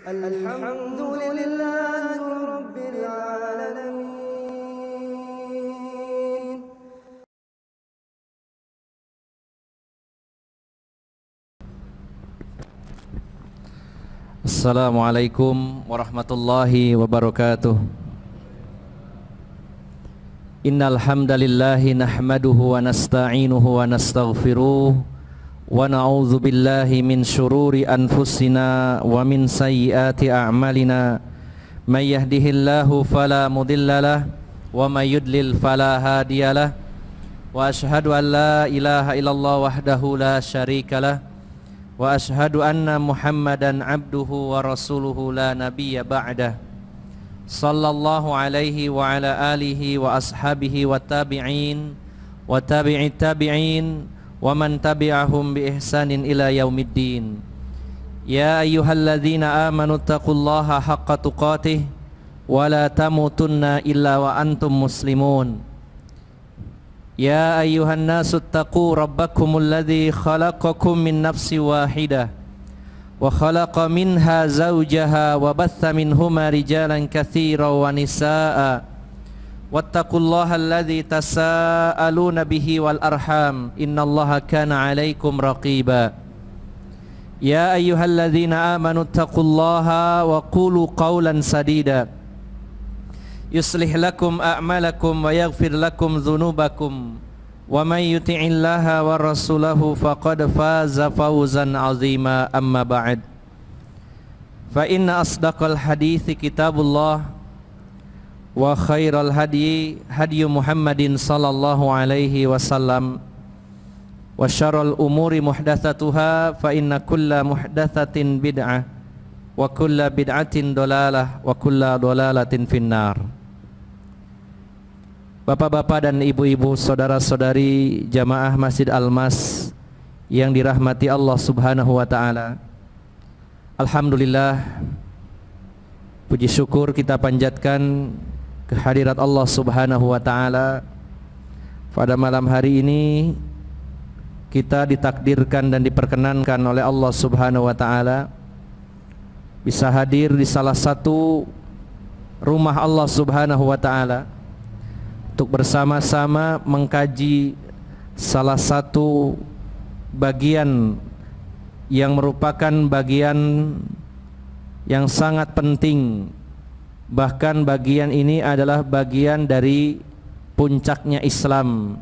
الحمد لله رب العالمين. Assalamualaikum warahmatullahi wabarakatuh. Innal hamdalillahi nahmaduhu wa nasta'inuhu wa nastaghfiruh wa na'udzu billahi min syururi anfusina wa min sayyiati a'malina. May yahdihillahu fala mudhillalah wa may yudlil fala hadiyalah. Wa asyhadu an la ilaha illallah wahdahu la syarikalah wa ashhadu anna Muhammadan abduhu wa rasuluhu la nabiyya ba'dah. Sallallahu alaihi wa ala alihi wa ashabihi wa tabi'in wa tabi'it tabi'in wa man tabi'ahum bi ihsanin ila yaumiddin. Ya ayyuhalladzina amanu taqullaha haqqa tuqatih wa la tamutunna illa wa antum muslimun. Ya ayyuhan nasu taqu rabbakumul ladzi khalaqakum min nafsin wahidah wa khalaqa minha zawjaha wa batha minhuma rijalan katsiran wa nisaa'a wattaqullaha alladzi tasaaluna bihi wal arham innallaha kana 'alaikum raqiba. Ya ayyuhalladzina amanu taqullaha wa qulu qawlan sadida yuslih lakum a'malakum wa yaghfir lakum dhunubakum wa may yuti'illaha wa rasulahu faqad faza fawzan 'azima. Amma ba'd, fa inna asdaqal hadithi kitabullah wa khairal hadyi hadyu Muhammadin sallallahu alaihi wasallam wa syarrul umuri muhdatsatuha fa inna kulla muhdatsatin bid'ah wa kulla bid'atin dolalah wa kulla dolalatin finnar. Bapak-bapak dan ibu-ibu, saudara-saudari jamaah Masjid Al-Mas yang dirahmati Allah Subhanahu wa taala. Alhamdulillah, puji syukur kita panjatkan kehadirat Allah Subhanahu wa taala. Pada malam hari ini kita ditakdirkan dan diperkenankan oleh Allah Subhanahu wa taala bisa hadir di salah satu rumah Allah Subhanahu wa taala untuk bersama-sama mengkaji salah satu bagian yang merupakan bagian yang sangat penting. Bahkan bagian ini adalah bagian dari puncaknya Islam,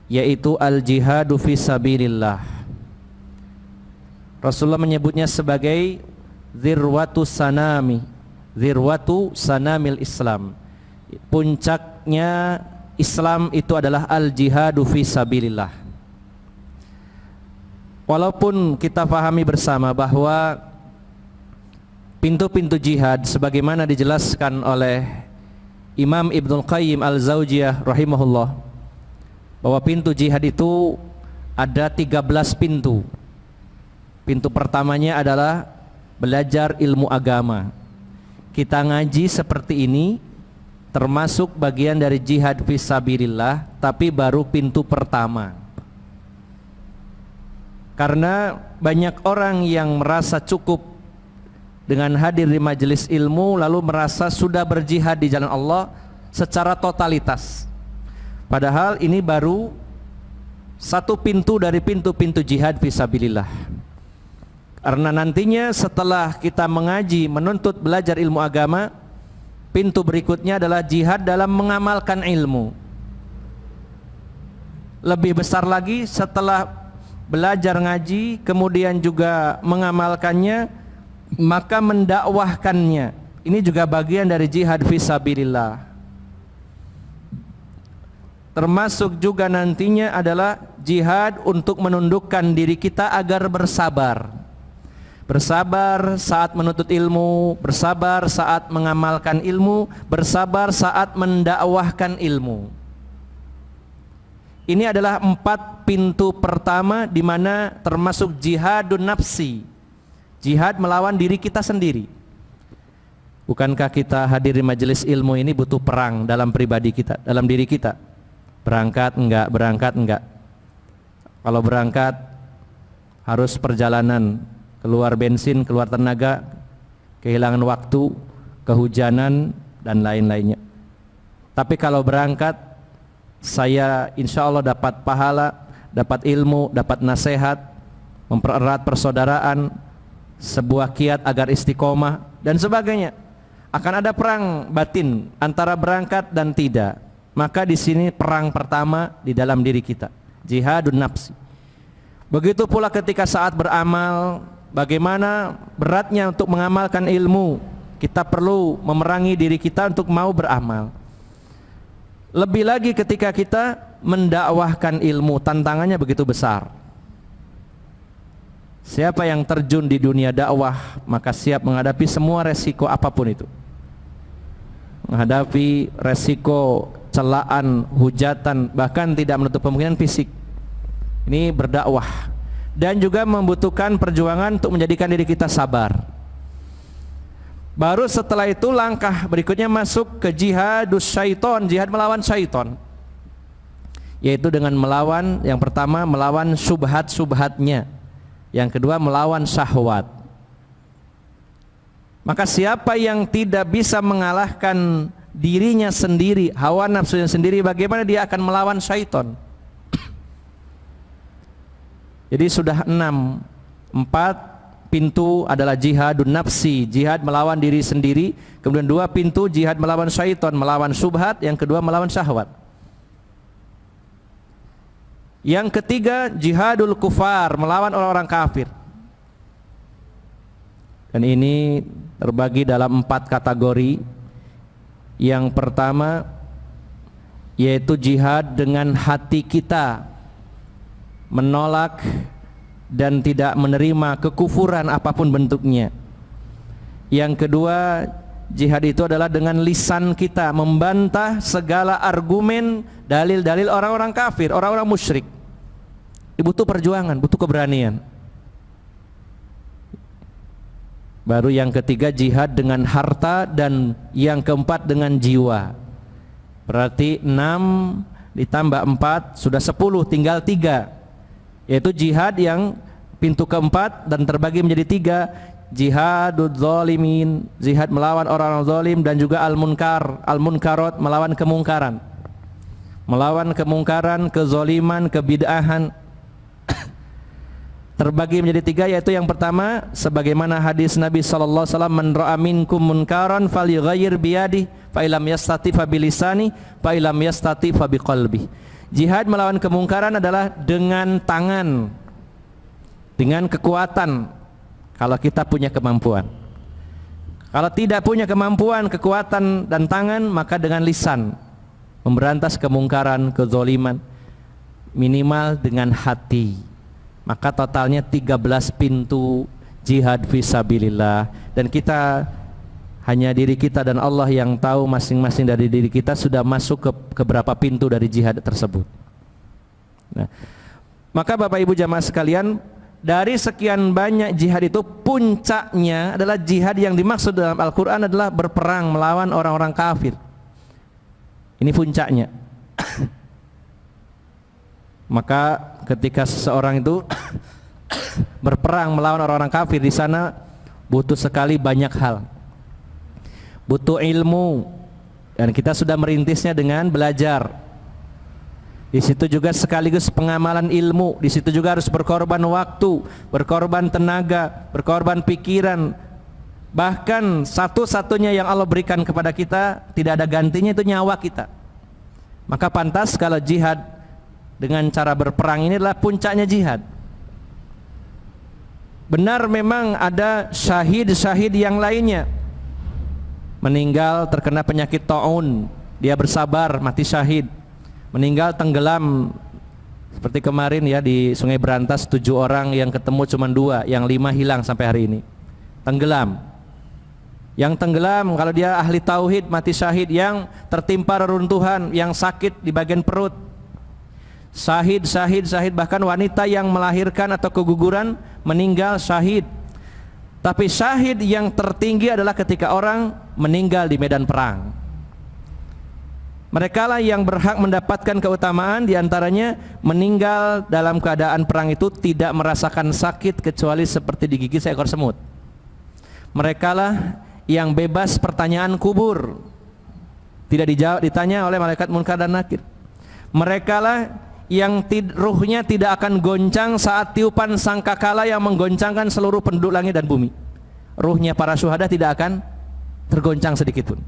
yaitu al-jihadu fi sabilillah. Rasulullah menyebutnya sebagai zirwatu sanamil Islam. Puncaknya Islam itu adalah al-jihadu fi sabilillah. Walaupun kita pahami bersama bahwa pintu-pintu jihad sebagaimana dijelaskan oleh Imam Ibnul Qayyim Al-Zawjiyah rahimahullah, bahwa pintu jihad itu ada 13 pintu. Pintu pertamanya adalah belajar ilmu agama. Kita ngaji seperti ini termasuk bagian dari jihad fisabilillah, tapi baru pintu pertama. Karena banyak orang yang merasa cukup dengan hadir di majelis ilmu lalu merasa sudah berjihad di jalan Allah secara totalitas. Padahal ini baru satu pintu dari pintu-pintu jihad fisabilillah. Karena nantinya setelah kita mengaji, menuntut belajar ilmu agama, pintu berikutnya adalah jihad dalam mengamalkan ilmu. Lebih besar lagi setelah belajar ngaji, kemudian juga mengamalkannya, maka mendakwahkannya. Ini juga bagian dari jihad fisabilillah. Termasuk juga nantinya adalah jihad untuk menundukkan diri kita agar bersabar. Bersabar saat menuntut ilmu, bersabar saat mengamalkan ilmu, bersabar saat mendakwahkan ilmu. Ini adalah 4 pintu pertama di mana termasuk jihadun nafsi. Jihad melawan diri kita sendiri. Bukankah kita hadir di majelis ilmu ini butuh perang dalam pribadi kita, dalam diri kita? Berangkat enggak, berangkat enggak. Kalau berangkat harus perjalanan, keluar bensin, keluar tenaga, kehilangan waktu, kehujanan, dan lain-lainnya. Tapi kalau berangkat, saya insya Allah dapat pahala, dapat ilmu, dapat nasihat, mempererat persaudaraan, sebuah kiat agar istiqomah, dan sebagainya. Akan ada perang batin antara berangkat dan tidak. Maka di sini perang pertama di dalam diri kita, jihadun nafsi. Begitu pula ketika saat beramal, bagaimana beratnya untuk mengamalkan ilmu. Kita perlu memerangi diri kita untuk mau beramal. Lebih lagi ketika kita mendakwahkan ilmu, tantangannya begitu besar. Siapa yang terjun di dunia dakwah, maka siap menghadapi semua resiko apapun itu. Menghadapi resiko celaan, hujatan, bahkan tidak menutup kemungkinan fisik. Ini berdakwah. Dan juga membutuhkan perjuangan untuk menjadikan diri kita sabar. Baru setelah itu langkah berikutnya masuk ke jihadus syaiton, jihad melawan syaiton. Yaitu dengan melawan, yang pertama melawan syubhat-syubhatnya, yang kedua melawan syahwat. Maka siapa yang tidak bisa mengalahkan dirinya sendiri, hawa nafsunya sendiri, bagaimana dia akan melawan syaiton? Jadi sudah 4 pintu adalah jihadun nafsi, jihad melawan diri sendiri. Kemudian 2 pintu jihad melawan syaitan, melawan syubhat. Yang kedua melawan syahwat. Yang ketiga jihadul kufar, melawan orang-orang kafir. Dan ini terbagi dalam 4 kategori. Yang pertama yaitu jihad dengan hati kita, menolak dan tidak menerima kekufuran apapun bentuknya. Yang kedua, jihad itu adalah dengan lisan kita, membantah segala argumen, dalil-dalil orang-orang kafir, orang-orang musyrik. Butuh perjuangan, butuh keberanian. Baru yang ketiga jihad dengan harta, dan yang keempat dengan jiwa. Berarti 6 ditambah 4 sudah 10, tinggal 3. Yaitu jihad yang pintu keempat dan terbagi menjadi 3. Jihadul zalimin, jihad melawan orang-orang zalim, dan juga al-munkar, al-munkarat, melawan kemungkaran. Melawan kemungkaran, kezaliman, kebid'ahan. Terbagi menjadi 3, yaitu yang pertama sebagaimana hadis Nabi sallallahu alaihi wasallam, man ra'a minkum munkaran falyughayyir biyadihi fa illam yastati fa bilisani fa illam yastati fa biqalbi. Jihad melawan kemungkaran adalah dengan tangan, dengan kekuatan kalau kita punya kemampuan. Kalau tidak punya kemampuan, kekuatan dan tangan, maka dengan lisan memberantas kemungkaran, kezaliman, minimal dengan hati. Maka totalnya 13 pintu jihad fisabilillah. Dan kita, hanya diri kita dan Allah yang tahu masing-masing dari diri kita sudah masuk ke berapa pintu dari jihad tersebut. Nah, maka Bapak Ibu jamaah sekalian, dari sekian banyak jihad itu, puncaknya adalah jihad yang dimaksud dalam Al-Quran adalah berperang melawan orang-orang kafir. Ini puncaknya. Maka ketika seseorang itu berperang melawan orang-orang kafir, di sana butuh sekali banyak hal. Butuh ilmu, dan kita sudah merintisnya dengan belajar. Di situ juga sekaligus pengamalan ilmu. Di situ juga harus berkorban waktu, berkorban tenaga, berkorban pikiran. Bahkan satu-satunya yang Allah berikan kepada kita, tidak ada gantinya, itu nyawa kita. Maka pantas kalau jihad dengan cara berperang ini adalah puncaknya jihad. Benar memang ada syahid-syahid yang lainnya, meninggal terkena penyakit taun, dia bersabar mati syahid. Meninggal tenggelam seperti kemarin ya di Sungai Berantas, 7 orang yang ketemu cuma 2, yang 5 hilang sampai hari ini. Tenggelam. Yang tenggelam kalau dia ahli tauhid mati syahid. Yang tertimpa reruntuhan, yang sakit di bagian perut, syahid, bahkan wanita yang melahirkan atau keguguran meninggal syahid. Tapi syahid yang tertinggi adalah ketika orang meninggal di medan perang. Mereka lah yang berhak mendapatkan keutamaan, diantaranya meninggal dalam keadaan perang itu tidak merasakan sakit kecuali seperti digigit seekor semut. Merekalah yang bebas pertanyaan kubur, tidak ditanya oleh malaikat munkar dan nakir. Merekalah yang ruhnya tidak akan goncang saat tiupan sangkakala yang menggoncangkan seluruh penduduk langit dan bumi. Ruhnya para syuhada tidak akan tergoncang sedikit pun.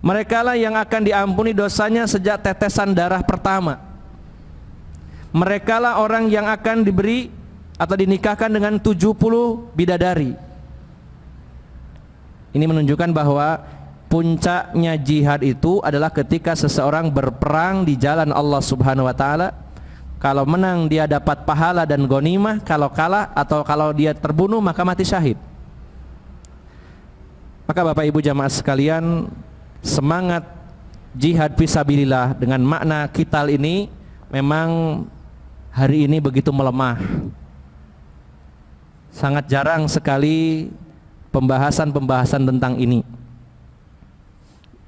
Merekalah yang akan diampuni dosanya sejak tetesan darah pertama. Merekalah orang yang akan diberi atau dinikahkan dengan 70 bidadari. Ini menunjukkan bahwa puncaknya jihad itu adalah ketika seseorang berperang di jalan Allah Subhanahu wa taala. Kalau menang dia dapat pahala dan ghanimah, kalau kalah atau kalau dia terbunuh maka mati syahid. Maka Bapak Ibu jamaah sekalian, semangat jihad fisabilillah dengan makna qital ini memang hari ini begitu melemah. Sangat jarang sekali pembahasan tentang ini.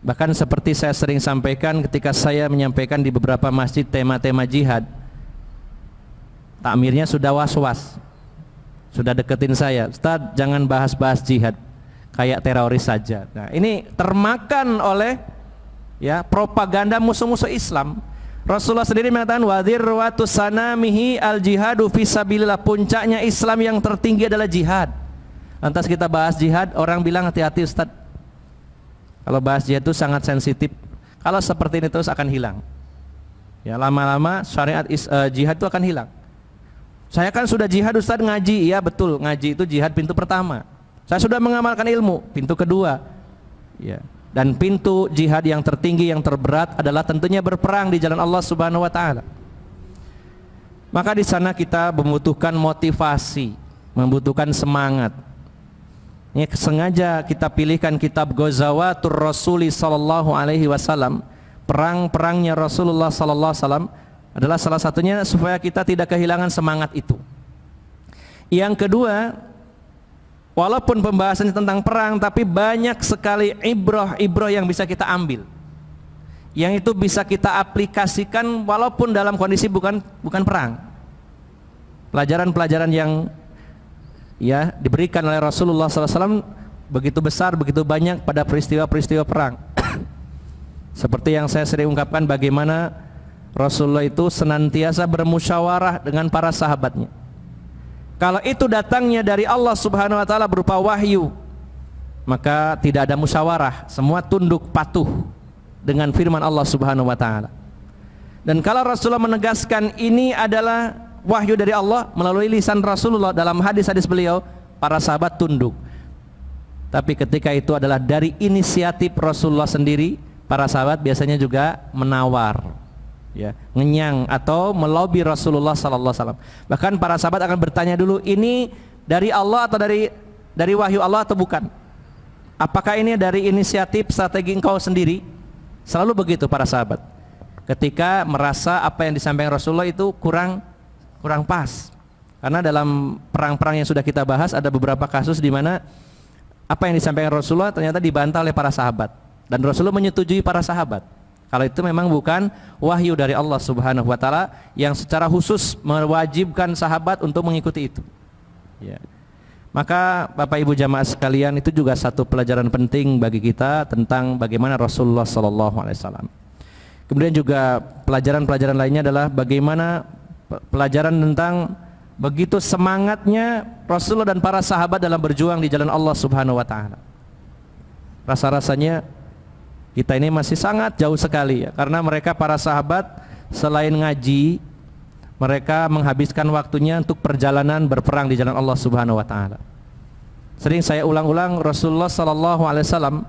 Bahkan seperti saya sering sampaikan ketika saya menyampaikan di beberapa masjid tema-tema jihad, takmirnya sudah was-was, sudah deketin saya, Ustaz jangan bahas-bahas jihad, kayak teroris saja. Nah ini termakan oleh propaganda musuh-musuh Islam. Rasulullah sendiri mengatakan wadirwatu sanamihi al jihadu fisabilillah, puncaknya Islam yang tertinggi adalah jihad. Lantas kita bahas jihad, orang bilang hati-hati Ustaz, kalau bahas jihad itu sangat sensitif, kalau seperti ini terus akan hilang. Ya lama-lama syariat jihad itu akan hilang. Saya kan sudah jihad Ustaz, ngaji. Iya betul, ngaji itu jihad pintu pertama. Saya sudah mengamalkan ilmu, pintu kedua. Ya. Dan pintu jihad yang tertinggi, yang terberat adalah tentunya berperang di jalan Allah Subhanahu wa taala. Maka di sana kita membutuhkan motivasi, membutuhkan semangat. Ini sengaja kita pilihkan kitab Ghazawatur Rasuli sallallahu alaihi wasallam, perang-perangnya Rasulullah sallallahu alaihi wasallam, adalah salah satunya supaya kita tidak kehilangan semangat itu. Yang kedua, walaupun pembahasannya tentang perang, tapi banyak sekali ibrah yang bisa kita ambil, yang itu bisa kita aplikasikan walaupun dalam kondisi bukan perang. Pelajaran-pelajaran yang diberikan oleh Rasulullah SAW begitu besar, begitu banyak pada peristiwa-peristiwa perang. Seperti yang saya sering ungkapkan, bagaimana Rasulullah itu senantiasa bermusyawarah dengan para sahabatnya. Kalau itu datangnya dari Allah Subhanahu wa taala berupa wahyu, maka tidak ada musyawarah, semua tunduk patuh dengan firman Allah Subhanahu wa taala. Dan kalau Rasulullah menegaskan ini adalah wahyu dari Allah melalui lisan Rasulullah dalam hadis-hadis beliau, para sahabat tunduk. Tapi ketika itu adalah dari inisiatif Rasulullah sendiri, para sahabat biasanya juga menawar, ngenyang atau melobi Rasulullah sallallahu alaihi wasallam. Bahkan para sahabat akan bertanya dulu, ini dari Allah atau dari wahyu Allah atau bukan? Apakah ini dari inisiatif strategi engkau sendiri? Selalu begitu para sahabat. Ketika merasa apa yang disampaikan Rasulullah itu kurang pas. Karena dalam perang-perang yang sudah kita bahas ada beberapa kasus di mana apa yang disampaikan Rasulullah ternyata dibantah oleh para sahabat, dan Rasulullah menyetujui para sahabat kalau itu memang bukan wahyu dari Allah Subhanahu wa taala yang secara khusus mewajibkan sahabat untuk mengikuti itu. Maka Bapak Ibu jamaah sekalian, itu juga satu pelajaran penting bagi kita tentang bagaimana Rasulullah sallallahu alaihi wasallam. Kemudian juga pelajaran-pelajaran lainnya adalah bagaimana pelajaran tentang begitu semangatnya Rasulullah dan para sahabat dalam berjuang di jalan Allah Subhanahu wa taala. Rasa-rasanya kita ini masih sangat jauh sekali, karena mereka para sahabat selain ngaji, mereka menghabiskan waktunya untuk perjalanan berperang di jalan Allah Subhanahu wa taala. Sering saya ulang-ulang, Rasulullah sallallahu alaihi wasallam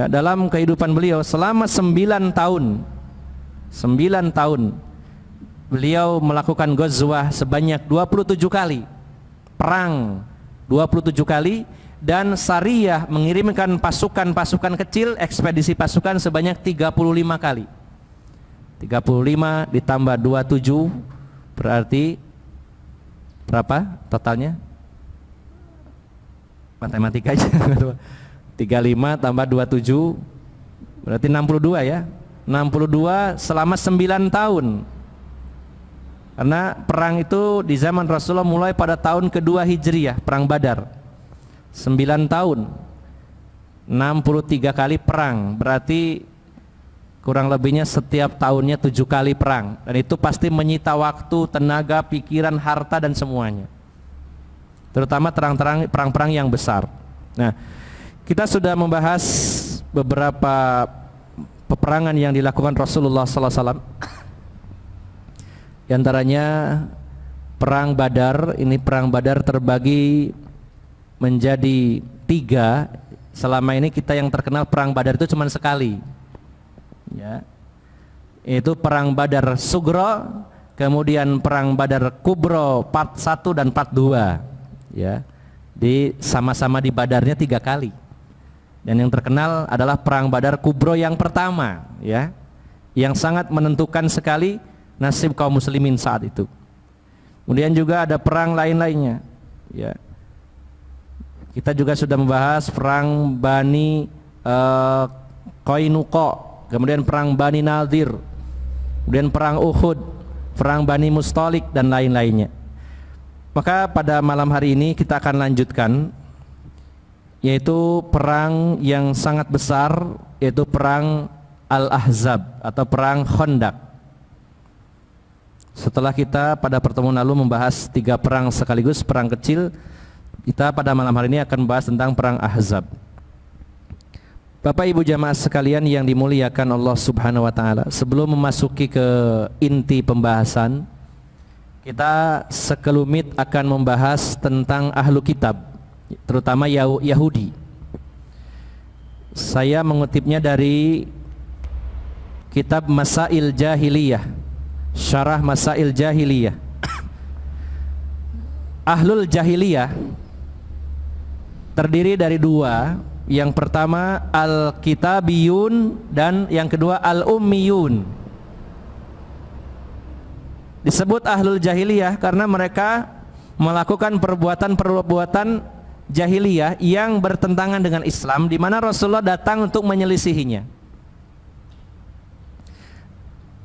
dalam kehidupan beliau selama 9 tahun beliau melakukan ghazwah sebanyak 27 kali, perang 27 kali, dan sariyah mengirimkan pasukan-pasukan kecil, ekspedisi pasukan sebanyak 35 kali. 35 ditambah 27 berarti berapa totalnya? Matematika aja. 35 tambah 27 berarti 62 ya. 62 selama 9 tahun. Karena perang itu di zaman Rasulullah mulai pada tahun kedua Hijriyah, perang Badar. 9 tahun 63 kali perang, berarti kurang lebihnya setiap tahunnya 7 kali perang, dan itu pasti menyita waktu, tenaga, pikiran, harta dan semuanya, terutama perang-perang yang besar. Nah, kita sudah membahas beberapa peperangan yang dilakukan Rasulullah SAW. Di antaranya perang Badar. Ini perang Badar terbagi menjadi 3. Selama ini kita yang terkenal perang Badar itu cuma sekali, ya, itu perang Badar Sugro, kemudian perang Badar Kubro part 1 dan part 2, ya, sama-sama di Badarnya 3 kali. Dan yang terkenal adalah perang Badar Kubro yang pertama, ya, yang sangat menentukan sekali nasib kaum muslimin saat itu. Kemudian juga ada perang lain-lainnya, ya. Kita juga sudah membahas perang Bani Qainuqa, kemudian perang Bani Nadir, kemudian perang Uhud, perang Bani Mustalik dan lain-lainnya. Maka pada malam hari ini kita akan lanjutkan, yaitu perang yang sangat besar, yaitu perang Al-Ahzab atau perang Khandaq. Setelah kita pada pertemuan lalu membahas 3 perang sekaligus, perang kecil, kita pada malam hari ini akan membahas tentang perang Ahzab. Bapak Ibu jamaah sekalian yang dimuliakan Allah Subhanahu wa taala, sebelum memasuki ke inti pembahasan, kita sekelumit akan membahas tentang ahlu kitab, terutama Yahudi. Saya mengutipnya dari kitab Masail Jahiliyah, Syarah Masail Jahiliyah. Ahlul Jahiliyah terdiri dari 2. Yang pertama Al-Kitabiyun dan yang kedua Al-Ummiyun. Disebut Ahlul Jahiliyah karena mereka melakukan perbuatan-perbuatan jahiliyah yang bertentangan dengan Islam, di mana Rasulullah datang untuk menyelisihinya.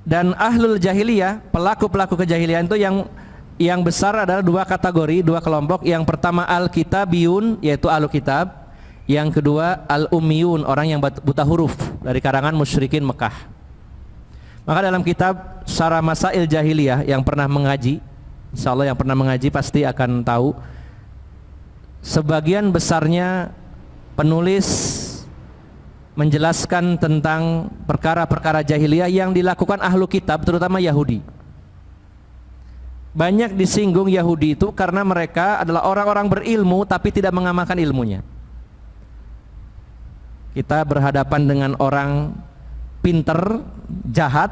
Dan Ahlul Jahiliyah, pelaku-pelaku kejahilian itu yang besar adalah 2 kategori, 2 kelompok. Yang pertama Al-Kitabiyun, yaitu Ahlu Kitab. Yang kedua Al-Ummiyun, orang yang buta huruf, dari karangan musyrikin Mekah. Maka dalam kitab Syarah Masail Jahiliyah, yang pernah mengaji, insyaallah yang pernah mengaji pasti akan tahu, sebagian besarnya penulis menjelaskan tentang perkara-perkara jahiliyah yang dilakukan ahlu kitab, terutama Yahudi. Banyak disinggung Yahudi itu karena mereka adalah orang-orang berilmu tapi tidak mengamalkan ilmunya. Kita berhadapan dengan orang pinter, jahat,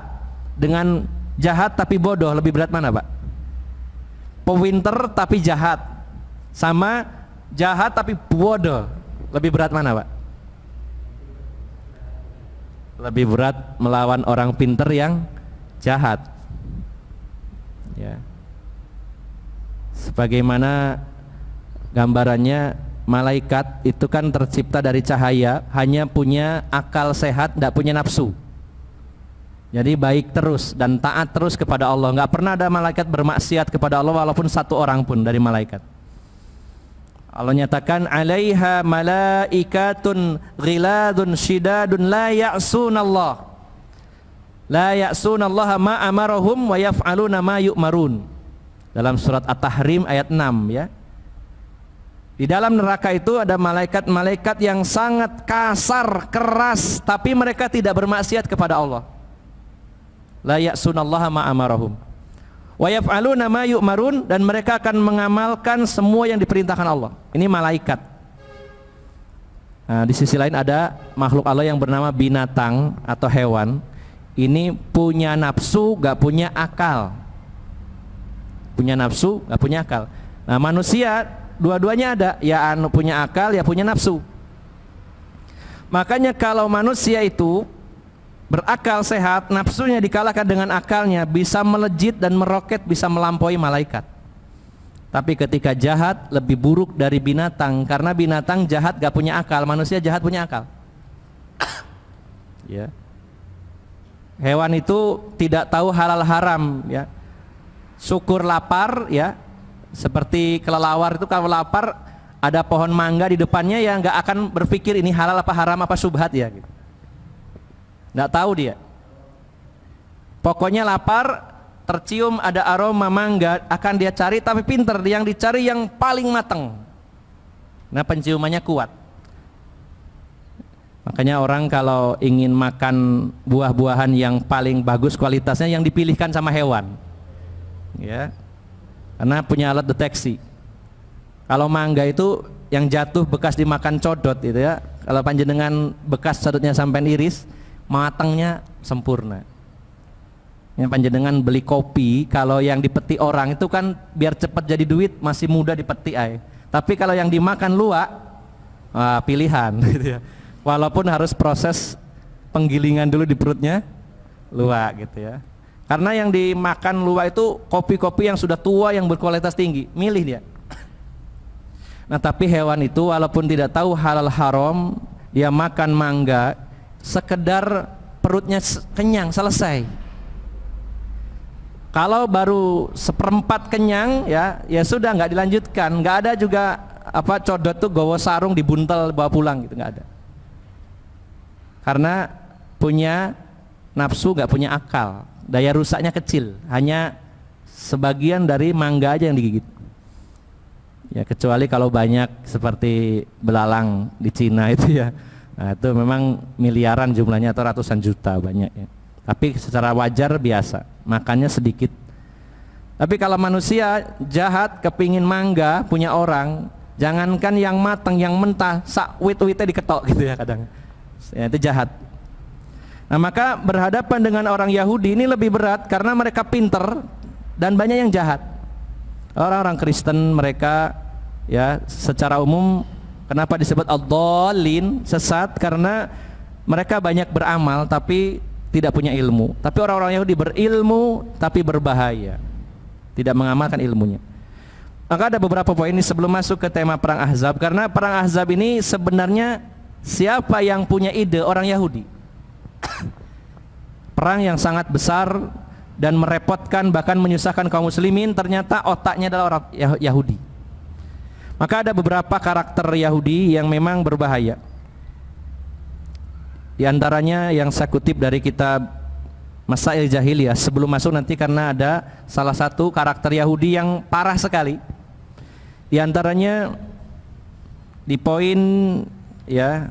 dengan jahat tapi bodoh, lebih berat mana, Pak? Pewinter tapi jahat, sama jahat tapi bodoh, lebih berat mana, Pak? Lebih berat melawan orang pinter yang jahat, ya. Sebagaimana gambarannya, malaikat itu kan tercipta dari cahaya, hanya punya akal sehat, tidak punya nafsu. Jadi baik terus dan taat terus kepada Allah. Nggak pernah ada malaikat bermaksiat kepada Allah walaupun 1 orang pun dari malaikat. Allah nyatakan, alaiha malaikatun ghiladun syidadun la ya'sunallah ma amarahum wa yaf'aluna ma yu'marun. Dalam surat At-Tahrim ayat 6, ya. Di dalam neraka itu ada malaikat-malaikat yang sangat kasar, keras, tapi mereka tidak bermaksiat kepada Allah. La ya'sunallaha ma amarahum wa yaf'aluna ma yu'marun, dan mereka akan mengamalkan semua yang diperintahkan Allah. Ini malaikat. Nah, di sisi lain ada makhluk Allah yang bernama binatang atau hewan. Ini punya nafsu, gak punya akal. Punya nafsu, gak punya akal. Nah, manusia dua-duanya ada, ya punya akal, ya punya nafsu. Makanya kalau manusia itu berakal sehat, nafsunya dikalahkan dengan akalnya, bisa melejit dan meroket, bisa melampaui malaikat. Tapi ketika jahat, lebih buruk dari binatang, karena binatang jahat gak punya akal, manusia jahat punya akal. Ya. Hewan itu tidak tahu halal haram, ya. Syukur lapar, ya. Seperti kelelawar itu kalau lapar ada pohon mangga di depannya, ya nggak akan berpikir ini halal apa haram apa syubhat ya gitu. Nggak tahu dia. Pokoknya lapar, tercium ada aroma mangga, akan dia cari, tapi pinter, yang dicari yang paling matang. Nah, penciumannya kuat. Makanya orang kalau ingin makan buah-buahan yang paling bagus kualitasnya, yang dipilihkan sama hewan, ya, karena punya alat deteksi. Kalau mangga itu yang jatuh bekas dimakan codot itu ya, kalau panjenengan bekas codotnya sampai iris, matangnya sempurna. Yang panjenengan beli kopi, kalau yang dipeti orang itu kan biar cepat jadi duit, masih mudah dipeti ay. Tapi kalau yang dimakan luwak, pilihan gitu ya. Walaupun harus proses penggilingan dulu di perutnya luwak gitu ya. Karena yang dimakan luwak itu kopi-kopi yang sudah tua yang berkualitas tinggi, milih dia. Nah, tapi hewan itu walaupun tidak tahu halal haram, dia makan mangga sekedar perutnya kenyang, selesai. Kalau baru seperempat kenyang ya sudah, nggak dilanjutkan. Nggak ada juga apa codot tuh gowo sarung dibuntel bawa pulang gitu, nggak ada. Karena punya nafsu, nggak punya akal, daya rusaknya kecil, hanya sebagian dari mangga aja yang digigit. Ya kecuali kalau banyak seperti belalang di Cina itu ya, nah, itu memang miliaran jumlahnya atau ratusan juta banyak ya. Tapi secara wajar biasa, makannya sedikit. Tapi kalau manusia jahat kepingin mangga punya orang, jangankan yang matang, yang mentah, sak wit-witnya diketok gitu ya kadang. Ya, itu jahat. Nah, maka berhadapan dengan orang Yahudi ini lebih berat karena mereka pinter dan banyak yang jahat. Orang-orang Kristen mereka ya secara umum kenapa disebut ad-dallin, sesat, karena mereka banyak beramal tapi tidak punya ilmu. Tapi orang-orang Yahudi berilmu tapi berbahaya, tidak mengamalkan ilmunya. Maka ada beberapa poin ini sebelum masuk ke tema perang Ahzab, karena perang Ahzab ini sebenarnya siapa yang punya ide? Orang Yahudi. Perang yang sangat besar dan merepotkan, bahkan menyusahkan kaum muslimin, ternyata otaknya adalah orang Yahudi. Maka ada beberapa karakter Yahudi yang memang berbahaya. Di antaranya yang saya kutip dari kitab Masail Jahiliyah sebelum masuk nanti, karena ada salah satu karakter Yahudi yang parah sekali. Di antaranya di poin ya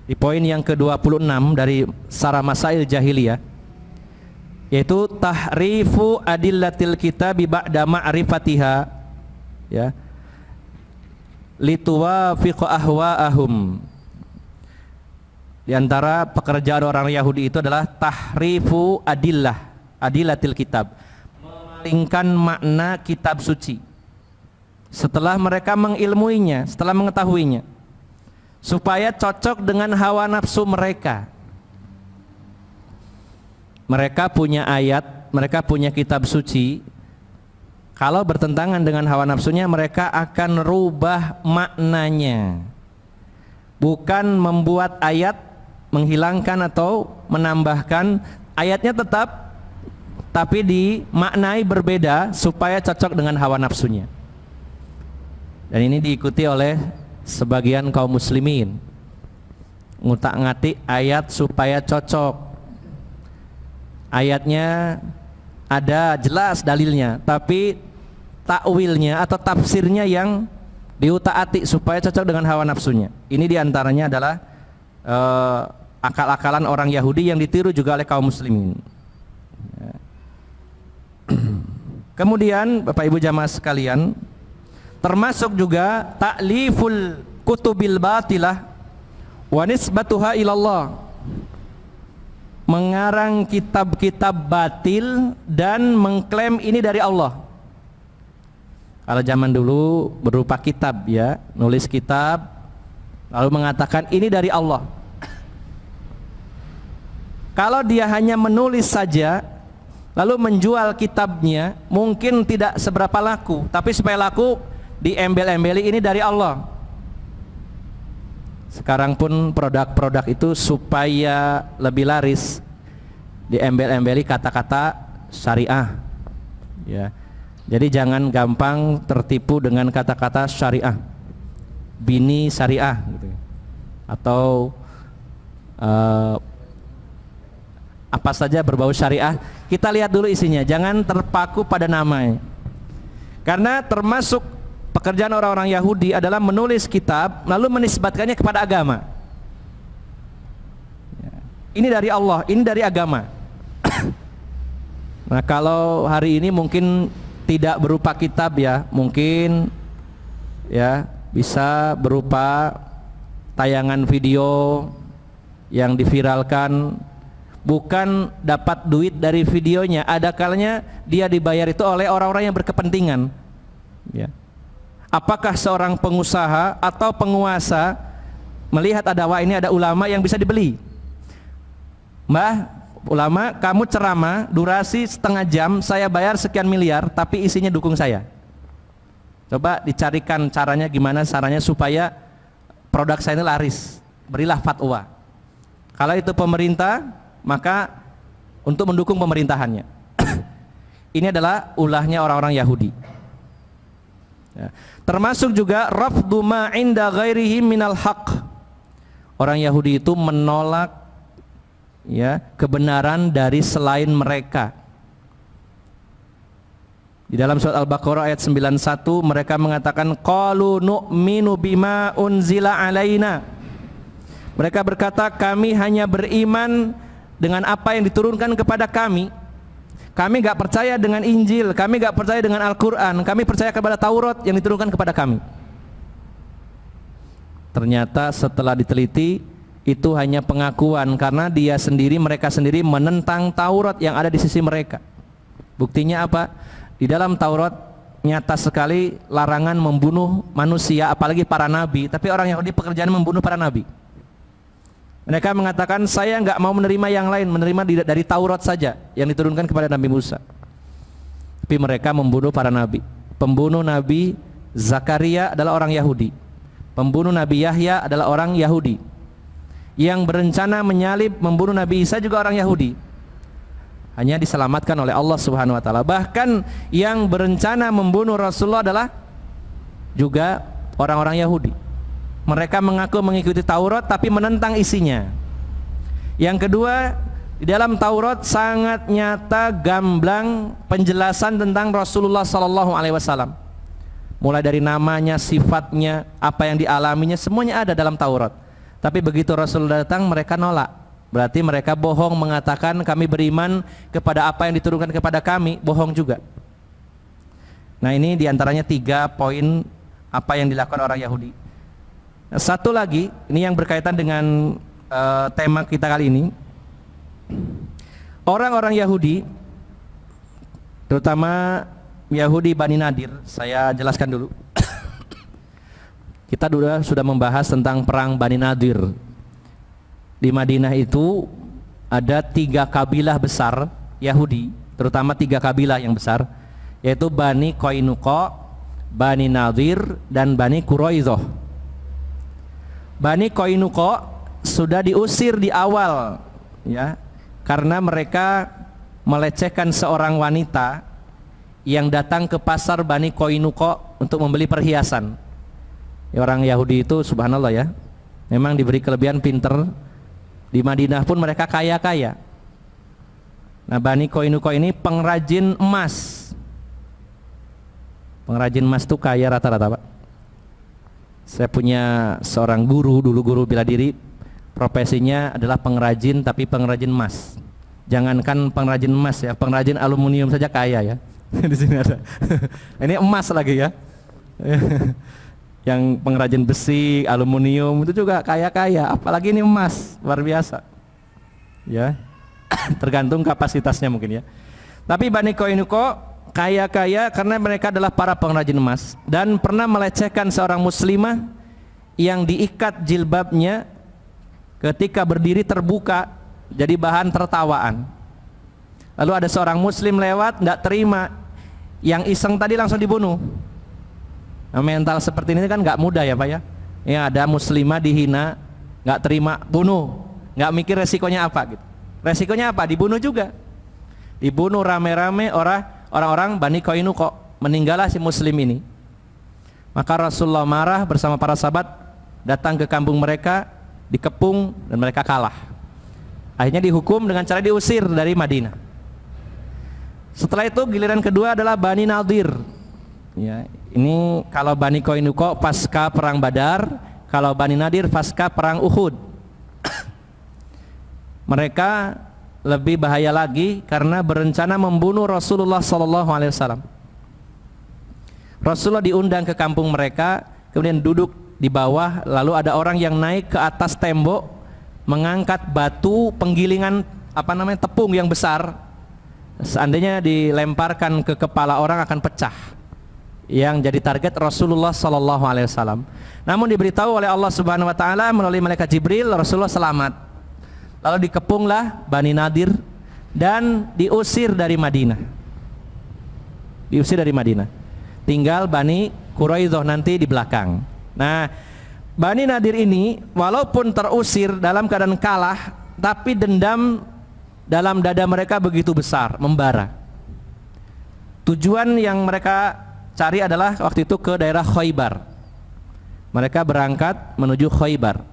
di poin yang ke-26 dari Sarah Masail Jahiliyah, yaitu tahrifu adillatil kitabi ba'da ma'rifatiha ya lituwafiqa ahwa'ahum. Di antara pekerjaan orang Yahudi itu adalah tahrifu adillatil kitab, memalingkan makna kitab suci setelah mereka mengilmuinya, setelah mengetahuinya, supaya cocok dengan hawa nafsu mereka. Mereka punya ayat, mereka punya kitab suci, kalau bertentangan dengan hawa nafsunya mereka akan rubah maknanya, bukan membuat ayat, menghilangkan atau menambahkan. Ayatnya tetap, tapi dimaknai berbeda supaya cocok dengan hawa nafsunya. Dan ini diikuti oleh sebagian kaum muslimin, ngutak-ngatik ayat supaya cocok. Ayatnya ada jelas dalilnya, tapi takwilnya atau tafsirnya yang diutak-atik supaya cocok dengan hawa nafsunya. Ini diantaranya adalah akal-akalan orang Yahudi yang ditiru juga oleh kaum muslimin. Kemudian Bapak Ibu jamaah sekalian, termasuk juga ta'liful kutubil batilah wa nisbatuha ilallah, mengarang kitab-kitab batil dan mengklaim ini dari Allah. Kalau zaman dulu berupa kitab ya, nulis kitab lalu mengatakan ini dari Allah. Kalau dia hanya menulis saja lalu menjual kitabnya, mungkin tidak seberapa laku, tapi supaya laku diembel-embeli ini dari Allah. Sekarang pun produk-produk itu supaya lebih laris diembel-embeli kata-kata syariah ya. Jadi jangan gampang tertipu dengan kata-kata syariah, bini syariah gitu. Atau apa saja berbau syariah. Kita lihat dulu isinya, jangan terpaku pada namanya. Karena termasuk pekerjaan orang-orang Yahudi adalah menulis kitab lalu menisbatkannya kepada agama. Ini dari Allah, ini dari agama. Nah, kalau hari ini mungkin tidak berupa kitab ya, mungkin ya bisa berupa tayangan video yang diviralkan, bukan dapat duit dari videonya, ada kalanya dia dibayar itu oleh orang-orang yang berkepentingan ya. Apakah seorang pengusaha atau penguasa melihat ada, wah ini ada ulama yang bisa dibeli, Mbah ulama, kamu ceramah durasi setengah jam, saya bayar sekian miliar, tapi isinya dukung saya. Coba dicarikan caranya, gimana caranya supaya produk saya ini laris, berilah fatwa. Kalau itu pemerintah, maka untuk mendukung pemerintahannya. Ini adalah ulahnya orang-orang Yahudi ya. Termasuk juga rafdu ma inda ghairihi minal haq. Orang Yahudi itu menolak ya kebenaran dari selain mereka. Di dalam surat Al-Baqarah ayat 91 mereka mengatakan qalu nu'minu bima unzila alaina. Mereka berkata, kami hanya beriman dengan apa yang diturunkan kepada kami. Kami enggak percaya dengan Injil, kami enggak percaya dengan Al-Qur'an, kami percaya kepada Taurat yang diturunkan kepada kami. Ternyata setelah diteliti itu hanya pengakuan, karena mereka sendiri menentang Taurat yang ada di sisi mereka. Buktinya apa? Di dalam Taurat nyata sekali larangan membunuh manusia, apalagi para nabi. Tapi orang Yahudi pekerjaan membunuh para nabi. Mereka mengatakan, saya nggak mau menerima yang lain, menerima dari Taurat saja yang diturunkan kepada Nabi Musa. Tapi mereka membunuh para nabi. Pembunuh Nabi Zakaria adalah orang Yahudi. Pembunuh Nabi Yahya adalah orang Yahudi. Yang berencana menyalib membunuh Nabi Isa juga orang Yahudi, hanya diselamatkan oleh Allah Subhanahu wa taala. Bahkan yang berencana membunuh Rasulullah adalah juga orang-orang Yahudi. Mereka mengaku mengikuti Taurat tapi menentang isinya. Yang kedua, di dalam Taurat sangat nyata gamblang penjelasan tentang Rasulullah sallallahu alaihi wasallam. Mulai dari namanya, sifatnya, apa yang dialaminya, semuanya ada dalam Taurat. Tapi begitu Rasul datang mereka nolak. Berarti mereka bohong mengatakan kami beriman kepada apa yang diturunkan kepada kami, bohong juga. Nah, ini diantaranya 3 poin apa yang dilakukan orang Yahudi. Nah, satu lagi, ini yang berkaitan dengan tema kita kali ini. Orang-orang Yahudi, terutama Yahudi Bani Nadir, saya jelaskan dulu. Kita sudah membahas tentang perang Bani Nadir. Di Madinah itu ada 3 kabilah besar Yahudi, terutama 3 kabilah yang besar, yaitu Bani Qainuqa, Bani Nadir, dan Bani Quraidah. Bani Qainuqa sudah diusir di awal ya, karena mereka melecehkan seorang wanita yang datang ke pasar Bani Qainuqa untuk membeli perhiasan. Ya, orang Yahudi itu subhanallah ya, memang diberi kelebihan pinter. Di Madinah pun mereka kaya-kaya. Nah, Bani Qainuqa ini pengrajin emas. Pengrajin emas itu kaya rata-rata, Pak. Saya punya seorang guru, dulu guru bela diri, profesinya adalah pengrajin, tapi pengrajin emas. Jangankan pengrajin emas ya, pengrajin aluminium saja kaya ya. Di sini ada. Ini emas lagi ya. Yang pengrajin besi, aluminium itu juga kaya-kaya, apalagi ini emas, luar biasa ya. Tergantung kapasitasnya mungkin ya. Tapi Bani Qainuqa kaya-kaya karena mereka adalah para pengrajin emas dan pernah melecehkan seorang muslimah yang diikat jilbabnya ketika berdiri terbuka jadi bahan tertawaan. Lalu ada seorang muslim lewat, tidak terima, yang iseng tadi langsung dibunuh. Nah, mental seperti ini kan nggak mudah ya Pak ya. Ya, ada muslimah dihina, nggak terima, bunuh, nggak mikir resikonya apa gitu. Resikonya apa? Dibunuh juga. Dibunuh rame-rame orang-orang Bani Qainuqa. meninggallah si muslim ini. Maka Rasulullah marah bersama para sahabat, datang ke kampung mereka, dikepung dan mereka kalah. Akhirnya dihukum dengan cara diusir dari Madinah. Setelah itu giliran kedua adalah Bani Nadir. Ya, ini kalau Bani Qainuqa pasca perang Badar, kalau Bani Nadir pasca perang Uhud. Mereka lebih bahaya lagi karena berencana membunuh Rasulullah SAW. Rasulullah diundang ke kampung mereka, kemudian duduk di bawah, lalu ada orang yang naik ke atas tembok mengangkat batu penggilingan tepung yang besar. Seandainya dilemparkan ke kepala orang akan pecah. Yang jadi target Rasulullah SAW. Namun diberitahu oleh Allah Subhanahu Wa Taala melalui malaikat Jibril, Rasulullah selamat. Lalu dikepunglah Bani Nadir dan diusir dari Madinah. Diusir dari Madinah. Tinggal Bani Quraidah nanti di belakang. Nah, Bani Nadir ini walaupun terusir dalam keadaan kalah, tapi dendam dalam dada mereka begitu besar, membara. Tujuan yang mereka cari adalah waktu itu ke daerah Khaybar. Mereka berangkat menuju Khaybar.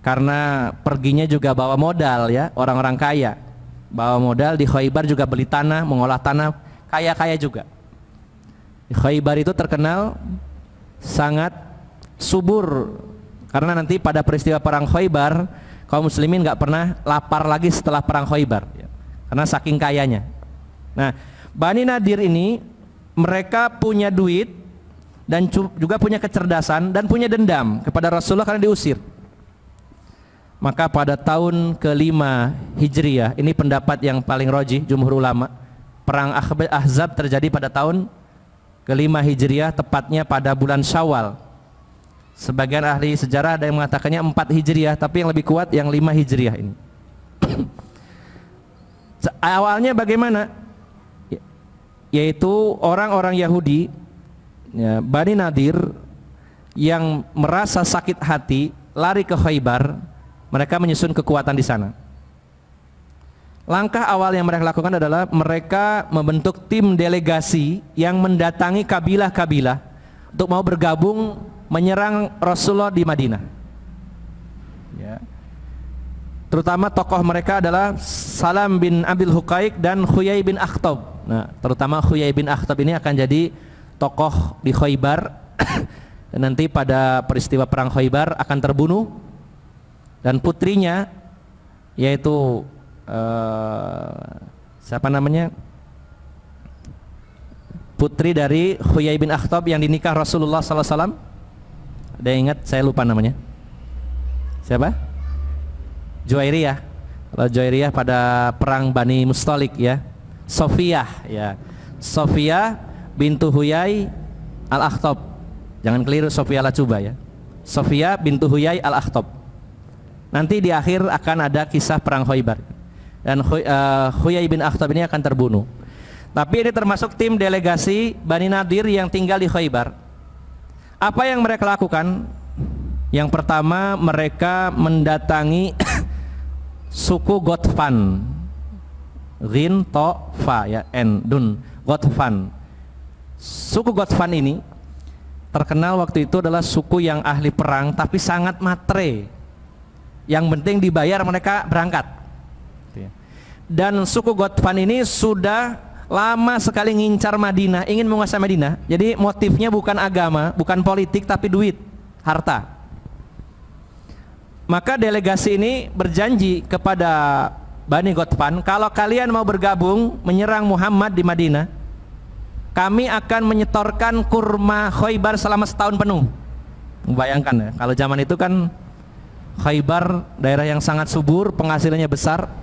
Karena perginya juga bawa modal ya, orang-orang kaya. Bawa modal di Khaybar juga beli tanah, mengolah tanah, kaya-kaya juga. Khaybar itu terkenal sangat subur karena nanti pada peristiwa perang Khaybar kaum muslimin nggak pernah lapar lagi setelah perang Khaybar ya, karena saking kayanya. Nah, Bani Nadir ini mereka punya duit dan juga punya kecerdasan dan punya dendam kepada Rasulullah karena diusir. Maka pada tahun ke-5 Hijriah, ini pendapat yang paling rajih jumhur ulama, perang Ahzab terjadi pada tahun ke-5 Hijriah, tepatnya pada bulan Syawal. Sebagian ahli sejarah ada yang mengatakannya 4 Hijriah, tapi yang lebih kuat yang 5 Hijriah ini. Awalnya bagaimana? Yaitu orang-orang Yahudi ya, Bani Nadir yang merasa sakit hati lari ke Khaybar. Mereka menyusun kekuatan di sana. Langkah awal yang mereka lakukan adalah mereka membentuk tim delegasi yang mendatangi kabilah-kabilah untuk mau bergabung menyerang Rasulullah di Madinah. Ya. Terutama tokoh mereka adalah Salam bin Abil Huqaiq dan Khuyai bin Akhtab. Nah, terutama Khuyai bin Akhtab ini akan jadi tokoh di Khaybar. Dan nanti pada peristiwa perang Khaybar akan terbunuh dan putrinya yaitu siapa namanya, putri dari Khuyai bin Akhtab yang dinikah Rasulullah SAW. Ada yang ingat? Saya lupa namanya. Siapa? Juwairiyah. Kalau Juwairiyah pada perang Bani Mustalik ya. Sofiyah ya. Sofiyah bintu Huyai al-Akhtab. Jangan keliru Sofiyah Lacuba ya. Sofiyah bintu Huyai al-Akhtab. Nanti di akhir akan ada kisah perang Khaybar. Dan Khuyai bin Akhtab ini akan terbunuh. Tapi ini termasuk tim delegasi Bani Nadir yang tinggal di Khaybar. Apa yang mereka lakukan? Yang pertama, mereka mendatangi suku Ghatfan. Ghin, To, Fa ya, N, Dun, Ghatfan. Suku Ghatfan ini terkenal waktu itu adalah suku yang ahli perang tapi sangat matre. Yang penting dibayar mereka berangkat. Dan suku Ghatfan ini sudah lama sekali ngincar Madinah, ingin menguasai Madinah. Jadi motifnya bukan agama, bukan politik, tapi duit, harta. Maka delegasi ini berjanji kepada Bani Ghatfan, kalau kalian mau bergabung menyerang Muhammad di Madinah, kami akan menyetorkan kurma Khaybar selama setahun penuh. Bayangkan ya, kalau zaman itu kan Khaybar daerah yang sangat subur, penghasilannya besar.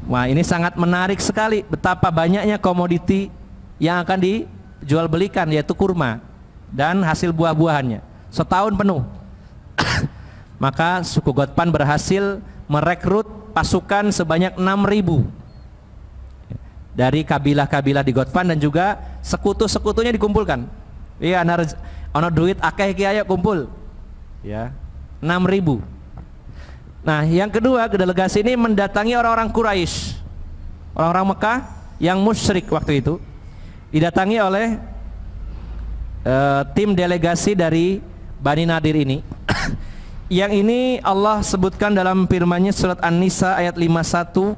Wah, ini sangat menarik sekali betapa banyaknya komoditi yang akan dijual belikan, yaitu kurma dan hasil buah-buahannya setahun penuh. Maka suku Ghatfan berhasil merekrut pasukan sebanyak 6.000 dari kabilah-kabilah di Ghatfan dan juga sekutu-sekutunya dikumpulkan. Iya, ana duit akeh ki ayo kumpul. Ya, 6.000. Nah, yang kedua, delegasi ini mendatangi orang-orang Quraisy, orang-orang Mekah yang musyrik waktu itu, didatangi oleh tim delegasi dari Bani Nadir ini. Yang ini Allah sebutkan dalam firman-Nya surat An-Nisa ayat 51,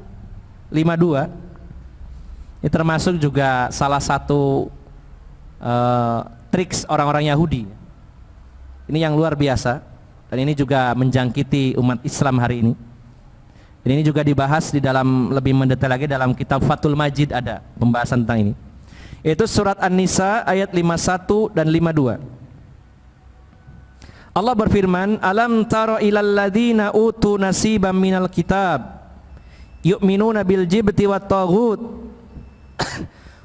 52. Ini termasuk juga salah satu triks orang-orang Yahudi. Ini yang luar biasa, dan ini juga menjangkiti umat Islam hari ini. Dan ini juga dibahas di dalam lebih mendetail lagi dalam kitab Fathul Majid, ada pembahasan tentang ini. Itu surat An-Nisa ayat 51 dan 52. Allah berfirman, "Alam tara ilal ladzina utu nasiban minal kitab yu'minuna bil jibti wat taghut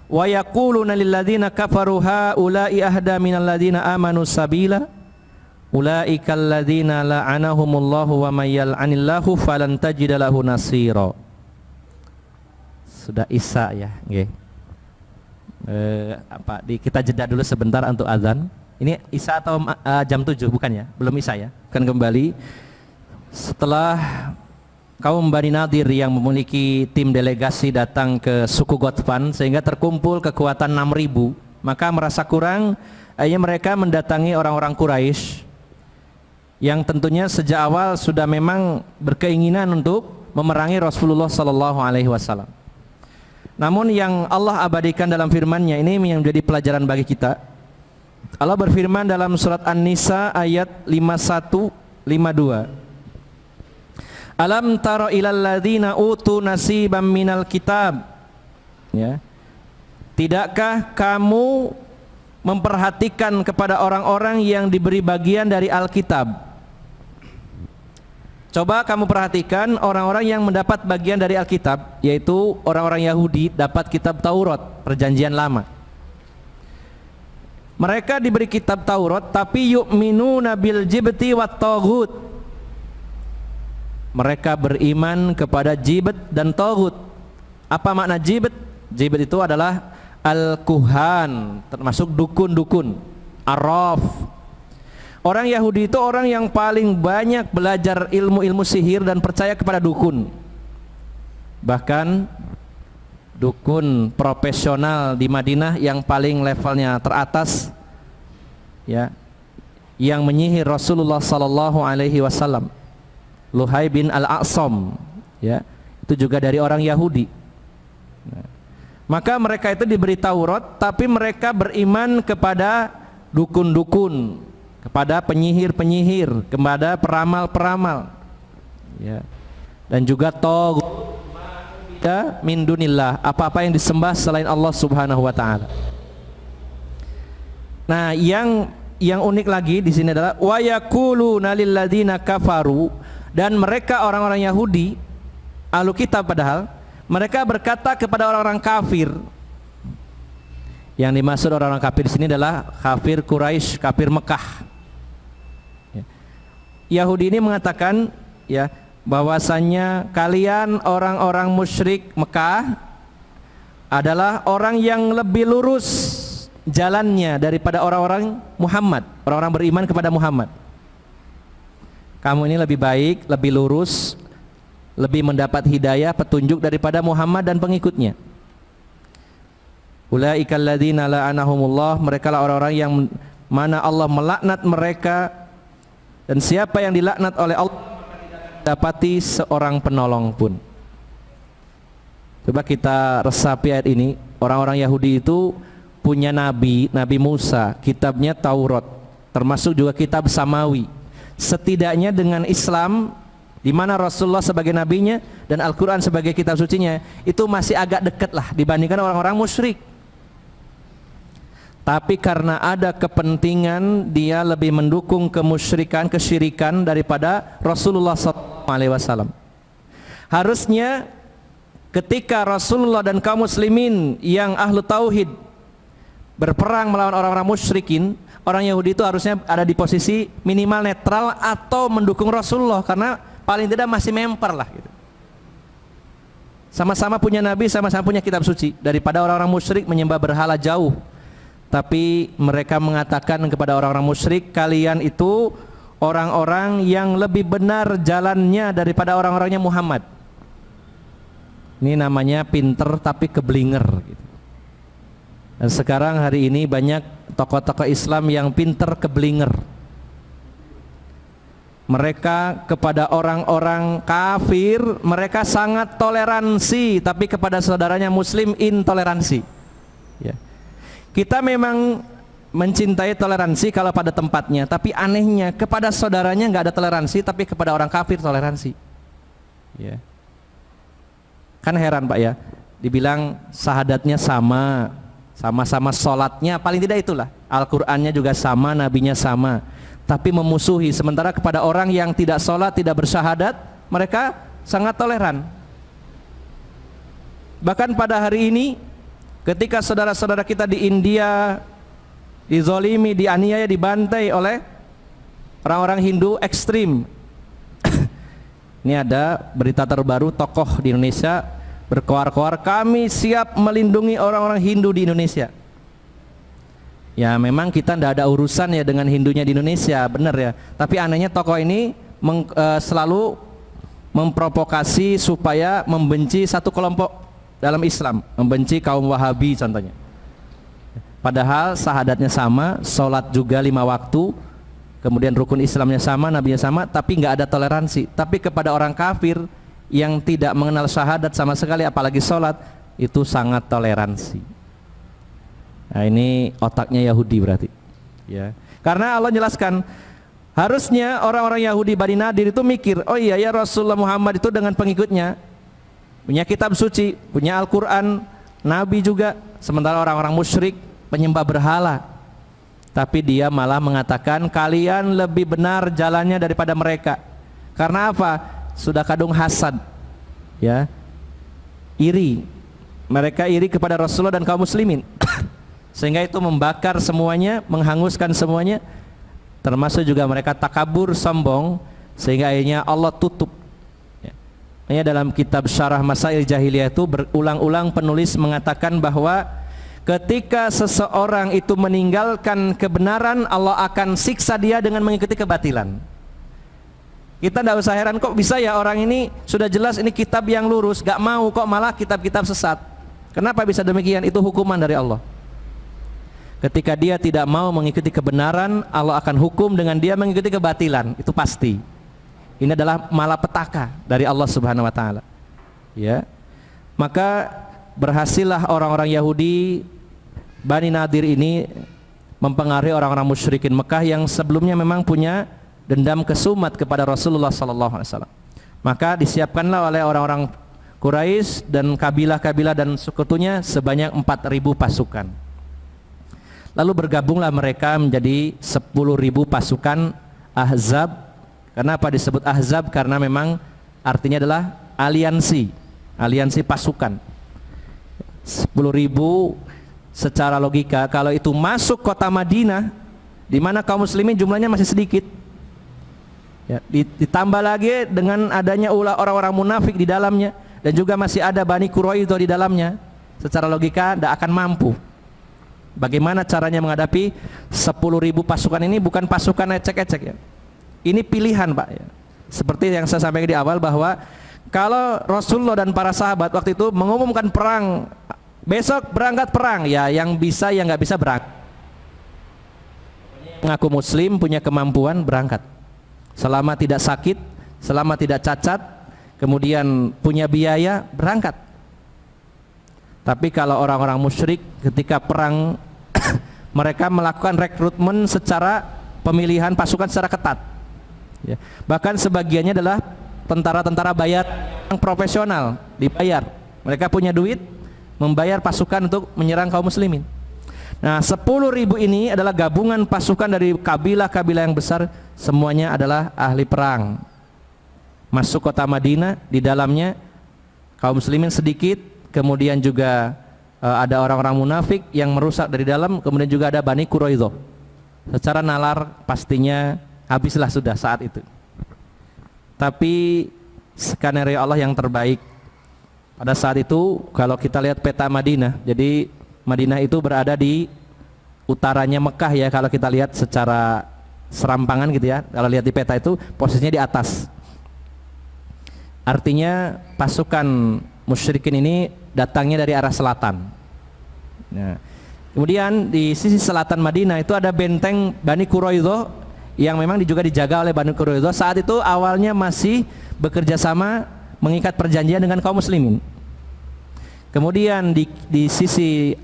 wa yaquluna lil ladzina kafaru haula'i ahda minal ladzina amanu sabila ulaikal ladzina la'anahumullahu wa may yal'anillahu falan tajida lahu nasira." Sudah Isya ya, nggih. Kita jeda dulu sebentar untuk azan. Ini Isya atau jam 7 bukan ya? Belum Isya ya. Akan kembali setelah kaum Bani Nadir yang memiliki tim delegasi datang ke suku Ghatfan sehingga terkumpul kekuatan 6.000, maka merasa kurang, akhirnya mereka mendatangi orang-orang Quraisy yang tentunya sejak awal sudah memang berkeinginan untuk memerangi Rasulullah sallallahu alaihi wasallam. Namun yang Allah abadikan dalam firman-Nya ini yang menjadi pelajaran bagi kita. Allah berfirman dalam surat An-Nisa ayat 51, 52. Alam tara ilal ladzina utu nasiban minal kitab. Ya. Tidakkah kamu memperhatikan kepada orang-orang yang diberi bagian dari Alkitab? Coba kamu perhatikan orang-orang yang mendapat bagian dari Alkitab, yaitu orang-orang Yahudi dapat kitab Taurat, perjanjian lama. Mereka diberi kitab Taurat, tapi yu'minuna bil jibti wat taghut. Mereka beriman kepada jibt dan taghut. Apa makna jibt? Jibt itu adalah al-kuhan, termasuk dukun-dukun, arraf. Orang Yahudi itu orang yang paling banyak belajar ilmu-ilmu sihir dan percaya kepada dukun. Bahkan dukun profesional di Madinah yang paling levelnya teratas, ya, yang menyihir Rasulullah sallallahu alaihi wasallam, Luhai bin Al-A'sam, ya, itu juga dari orang Yahudi. Nah, maka mereka itu diberi Taurat, tapi mereka beriman kepada dukun-dukun, kepada penyihir-penyihir, kepada peramal-peramal, ya, dan juga taghut min dunillah, apa-apa yang disembah selain Allah Subhanahu wa taala. Nah, yang unik lagi di sini adalah wa yaquluna lil ladzina kafaru, dan mereka orang-orang Yahudi, ahlu kitab padahal, mereka berkata kepada orang-orang kafir. Yang dimaksud orang-orang kafir di sini adalah kafir Quraisy, kafir Mekah. Yahudi ini mengatakan, ya, bahwasannya kalian orang-orang musyrik Mekah adalah orang yang lebih lurus jalannya daripada orang-orang Muhammad, orang-orang beriman kepada Muhammad. Kamu ini lebih baik, lebih lurus, lebih mendapat hidayah, petunjuk daripada Muhammad dan pengikutnya. Ulaikal ladzina la'anahumullah, mereka lah orang-orang yang mana Allah melaknat mereka, dan siapa yang dilaknat oleh Allah dapati seorang penolong pun. Coba kita resapi ayat ini. Orang-orang Yahudi itu punya nabi, Nabi Musa, kitabnya Taurat, termasuk juga kitab Samawi. Setidaknya dengan Islam, di mana Rasulullah sebagai nabinya dan Al-Quran sebagai kitab sucinya, itu masih agak dekat lah dibandingkan orang-orang musyrik. Tapi karena ada kepentingan, dia lebih mendukung kemusyrikan, kesyirikan daripada Rasulullah SAW. Harusnya ketika Rasulullah dan kaum muslimin yang ahlu tauhid berperang melawan orang-orang musyrikin, orang Yahudi itu harusnya ada di posisi minimal netral atau mendukung Rasulullah, karena paling tidak masih memper lah gitu. Sama-sama punya nabi, sama-sama punya kitab suci, daripada orang-orang musyrik menyembah berhala jauh. Tapi mereka mengatakan kepada orang-orang musyrik, kalian itu orang-orang yang lebih benar jalannya daripada orang-orangnya Muhammad. Ini namanya pinter tapi keblinger gitu. Dan sekarang hari ini banyak tokoh-tokoh Islam yang pinter keblinger. Mereka kepada orang-orang kafir mereka sangat toleransi, tapi kepada saudaranya muslim intoleransi. Ya. Kita memang mencintai toleransi kalau pada tempatnya, tapi anehnya kepada saudaranya nggak ada toleransi, tapi kepada orang kafir toleransi. Ya. Kan heran Pak ya, dibilang syahadatnya sama, sama-sama sholatnya, paling tidak itulah, Al-Qur'annya juga sama, nabinya sama, tapi memusuhi. Sementara kepada orang yang tidak sholat, tidak bersyahadat, mereka sangat toleran. Bahkan pada hari ini ketika saudara-saudara kita di India dizolimi, dianiaya, dibantai oleh orang-orang Hindu ekstrim. Ini ada berita terbaru, tokoh di Indonesia berkoar-koar, kami siap melindungi orang-orang Hindu di Indonesia. Ya memang kita tidak ada urusan ya dengan Hindunya di Indonesia, benar ya. Tapi anehnya tokoh ini selalu memprovokasi supaya membenci satu kelompok dalam Islam, membenci kaum Wahabi contohnya. Padahal syahadatnya sama, sholat juga 5 waktu, kemudian rukun Islamnya sama, nabinya sama, tapi nggak ada toleransi. Tapi kepada orang kafir yang tidak mengenal syahadat sama sekali, apalagi sholat, itu sangat toleransi. Nah ini otaknya Yahudi berarti. Ya. Karena Allah jelaskan, harusnya orang-orang Yahudi Bani Nadir itu mikir, oh iya ya Rasulullah Muhammad itu dengan pengikutnya punya kitab suci, punya Al-Quran, Nabi juga, sementara orang-orang musyrik penyembah berhala. Tapi dia malah mengatakan kalian lebih benar jalannya daripada mereka. Karena apa? Sudah kadung hasad, ya, iri. Mereka iri kepada Rasulullah dan kaum muslimin. Sehingga itu membakar semuanya, menghanguskan semuanya. Termasuk juga mereka takabur, sombong, sehingga akhirnya Allah tutup. Makanya dalam kitab Syarah Masail Jahiliyah itu berulang-ulang penulis mengatakan bahwa ketika seseorang itu meninggalkan kebenaran, Allah akan siksa dia dengan mengikuti kebatilan. Kita tidak usah heran, kok bisa ya orang ini sudah jelas ini kitab yang lurus, gak mau kok malah kitab-kitab sesat. Kenapa bisa demikian? Itu hukuman dari Allah. Ketika dia tidak mau mengikuti kebenaran, Allah akan hukum dengan dia mengikuti kebatilan. Itu pasti. Ini adalah malapetaka dari Allah Subhanahu wa taala. Ya. Maka berhasillah orang-orang Yahudi Bani Nadir ini mempengaruhi orang-orang musyrikin Mekah yang sebelumnya memang punya dendam kesumat kepada Rasulullah sallallahu alaihi wasallam. Maka disiapkanlah oleh orang-orang Quraisy dan kabilah-kabilah dan sekutunya sebanyak 4.000 pasukan. Lalu bergabunglah mereka menjadi 10.000 pasukan Ahzab. Kenapa disebut Ahzab? Karena memang artinya adalah aliansi, aliansi pasukan. 10.000 secara logika, kalau itu masuk kota Madinah, di mana kaum muslimin jumlahnya masih sedikit, ya, ditambah lagi dengan adanya ulah orang-orang munafik di dalamnya, dan juga masih ada Bani Quraidah di dalamnya, secara logika tidak akan mampu. Bagaimana caranya menghadapi 10.000 pasukan ini? Bukan pasukan ecek-ecek ya. Ini pilihan Pak ya. Seperti yang saya sampaikan di awal bahwa kalau Rasulullah dan para sahabat waktu itu mengumumkan perang, besok berangkat perang, ya yang bisa yang nggak bisa berangkat. Mengaku muslim, punya kemampuan berangkat. Selama tidak sakit, selama tidak cacat, kemudian punya biaya, berangkat. Tapi kalau orang-orang musyrik ketika perang mereka melakukan rekrutmen secara pemilihan pasukan secara ketat. Ya. Bahkan sebagiannya adalah tentara-tentara bayar yang profesional, dibayar. Mereka punya duit membayar pasukan untuk menyerang kaum muslimin. Nah, 10.000 ini adalah gabungan pasukan dari kabilah-kabilah yang besar, semuanya adalah ahli perang. Masuk kota Madinah, di dalamnya kaum muslimin sedikit, kemudian juga ada orang-orang munafik yang merusak dari dalam, kemudian juga ada Bani Quraidah. Secara nalar pastinya habislah sudah saat itu. Tapi skenario Allah yang terbaik pada saat itu, kalau kita lihat peta Madinah, jadi Madinah itu berada di utaranya Mekah ya, kalau kita lihat secara serampangan gitu ya, kalau lihat di peta itu posisinya di atas. Artinya pasukan musyrikin ini datangnya dari arah selatan. Nah, Kemudian di sisi selatan Madinah itu ada benteng Bani Quraidah yang memang juga dijaga oleh Bani Quraidah. Saat itu awalnya masih bekerja sama mengikat perjanjian dengan kaum muslimin. Kemudian di sisi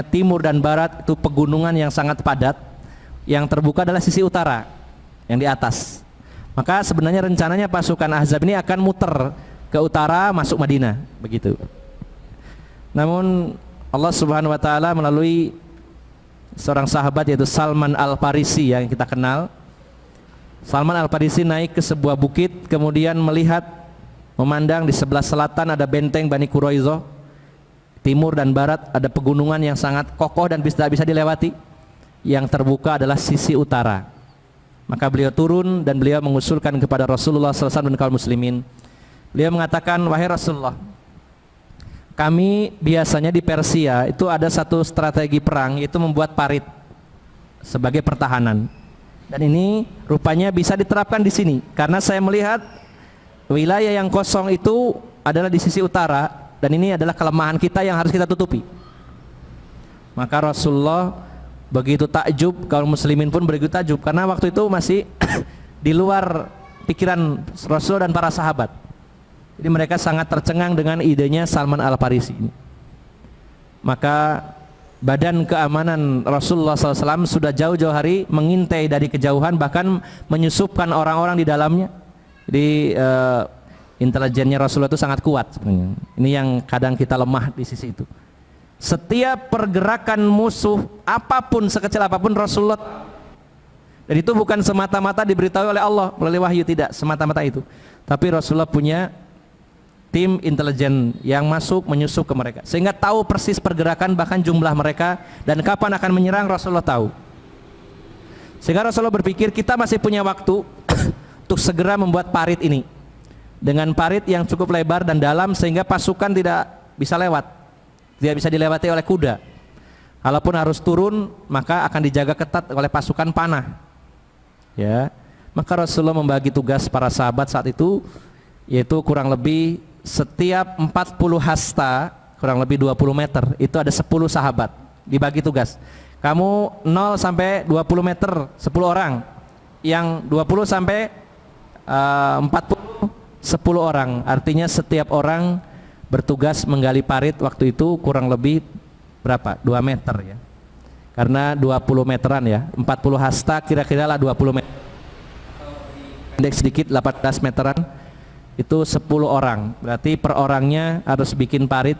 timur dan barat itu pegunungan yang sangat padat. Yang terbuka adalah sisi utara yang di atas. Maka sebenarnya rencananya pasukan Ahzab ini akan muter ke utara masuk Madinah, begitu. Namun Allah Subhanahu wa taala melalui seorang sahabat yaitu Salman Al-Farisi yang kita kenal. Salman Al-Farisi naik ke sebuah bukit, kemudian melihat, memandang di sebelah selatan ada benteng Bani Quraidah, timur dan barat ada pegunungan yang sangat kokoh dan bisa dilewati. Yang terbuka adalah sisi utara. Maka beliau turun dan beliau mengusulkan kepada Rasulullah SAW dan kaum muslimin. Beliau mengatakan, wahai Rasulullah, kami biasanya di Persia itu ada satu strategi perang, yaitu membuat parit sebagai pertahanan. Dan ini rupanya bisa diterapkan di sini, karena saya melihat wilayah yang kosong itu adalah di sisi utara, dan ini adalah kelemahan kita yang harus kita tutupi. Maka Rasulullah begitu takjub, kaum muslimin pun begitu takjub, karena waktu itu masih di luar pikiran Rasul dan para sahabat. Jadi mereka sangat tercengang dengan idenya Salman Al-Farisi ini. Maka badan keamanan Rasulullah SAW sudah jauh-jauh hari mengintai dari kejauhan, bahkan menyusupkan orang-orang di dalamnya. Jadi intelijennya Rasulullah itu sangat kuat sebenarnya. Ini yang kadang kita lemah di sisi itu. Setiap pergerakan musuh apapun, sekecil apapun, Rasulullah. Dan itu bukan semata-mata diberitahu oleh Allah melalui wahyu, tidak semata-mata itu. Tapi Rasulullah punya tim intelijen yang masuk menyusup ke mereka, sehingga tahu persis pergerakan, bahkan jumlah mereka dan kapan akan menyerang. Rasulullah tahu. Sehingga Rasulullah berpikir kita masih punya waktu untuk segera membuat parit ini dengan parit yang cukup lebar dan dalam, sehingga pasukan tidak bisa lewat, tidak bisa dilewati oleh kuda. Kalaupun harus turun, maka akan dijaga ketat oleh pasukan panah. Ya, maka Rasulullah membagi tugas para sahabat saat itu, yaitu kurang lebih setiap 40 hasta, kurang lebih 20 meter, itu ada 10 sahabat dibagi tugas. Kamu 0 sampai 20 meter 10 orang, yang 20 sampai 40 10 orang. Artinya setiap orang bertugas menggali parit. Waktu itu kurang lebih berapa? 2 meter ya, karena 20 meteran ya, 40 hasta kira-kira lah 20 meter, pendek sedikit 18 meteran. Itu 10 orang, berarti per orangnya harus bikin parit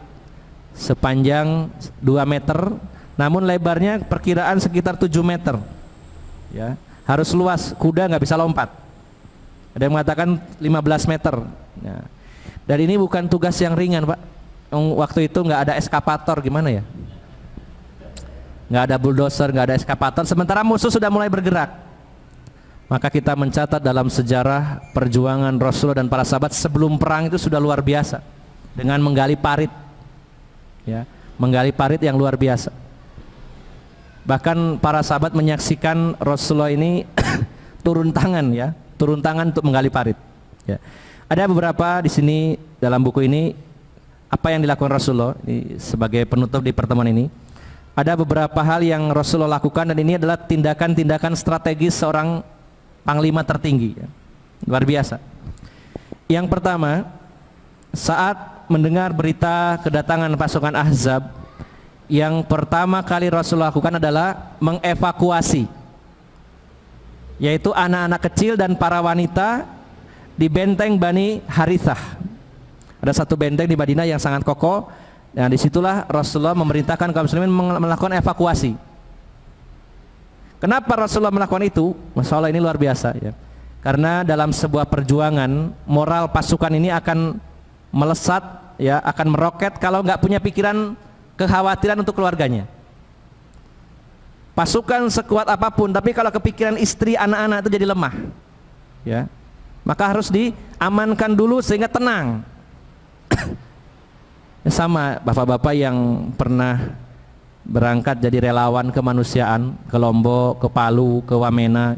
sepanjang 2 meter, namun lebarnya perkiraan sekitar 7 meter ya, harus luas, kuda nggak bisa lompat. Ada yang mengatakan 15 meter ya. Dan ini bukan tugas yang ringan, Pak. Waktu itu nggak ada eskapator, gimana ya, nggak ada bulldozer, nggak ada eskapator, sementara musuh sudah mulai bergerak. Maka kita mencatat dalam sejarah perjuangan Rasulullah dan para sahabat sebelum perang itu sudah luar biasa dengan menggali parit ya, menggali parit yang luar biasa. Bahkan para sahabat menyaksikan Rasulullah ini turun tangan ya, turun tangan untuk menggali parit ya. Ada beberapa di sini dalam buku ini apa yang dilakukan Rasulullah ini, sebagai penutup di pertemuan ini. Ada beberapa hal yang Rasulullah lakukan, dan ini adalah tindakan-tindakan strategis seorang panglima tertinggi ya. Luar biasa. Yang pertama, saat mendengar berita kedatangan pasukan Ahzab, yang pertama kali Rasulullah lakukan adalah mengevakuasi, yaitu anak-anak kecil dan para wanita di benteng Bani Harithah. Ada satu benteng di Madinah yang sangat kokoh, dan disitulah Rasulullah memerintahkan kaum muslimin melakukan evakuasi. Kenapa Rasulullah melakukan itu? Masya Allah, ini luar biasa ya. Karena dalam sebuah perjuangan, moral pasukan ini akan melesat ya, akan meroket kalau nggak punya pikiran kekhawatiran untuk keluarganya. Pasukan sekuat apapun, tapi kalau kepikiran istri, anak-anak itu jadi lemah ya. Maka harus diamankan dulu sehingga tenang. Sama bapak-bapak yang pernah berangkat jadi relawan kemanusiaan ke Lombok, ke Palu, ke Wamena.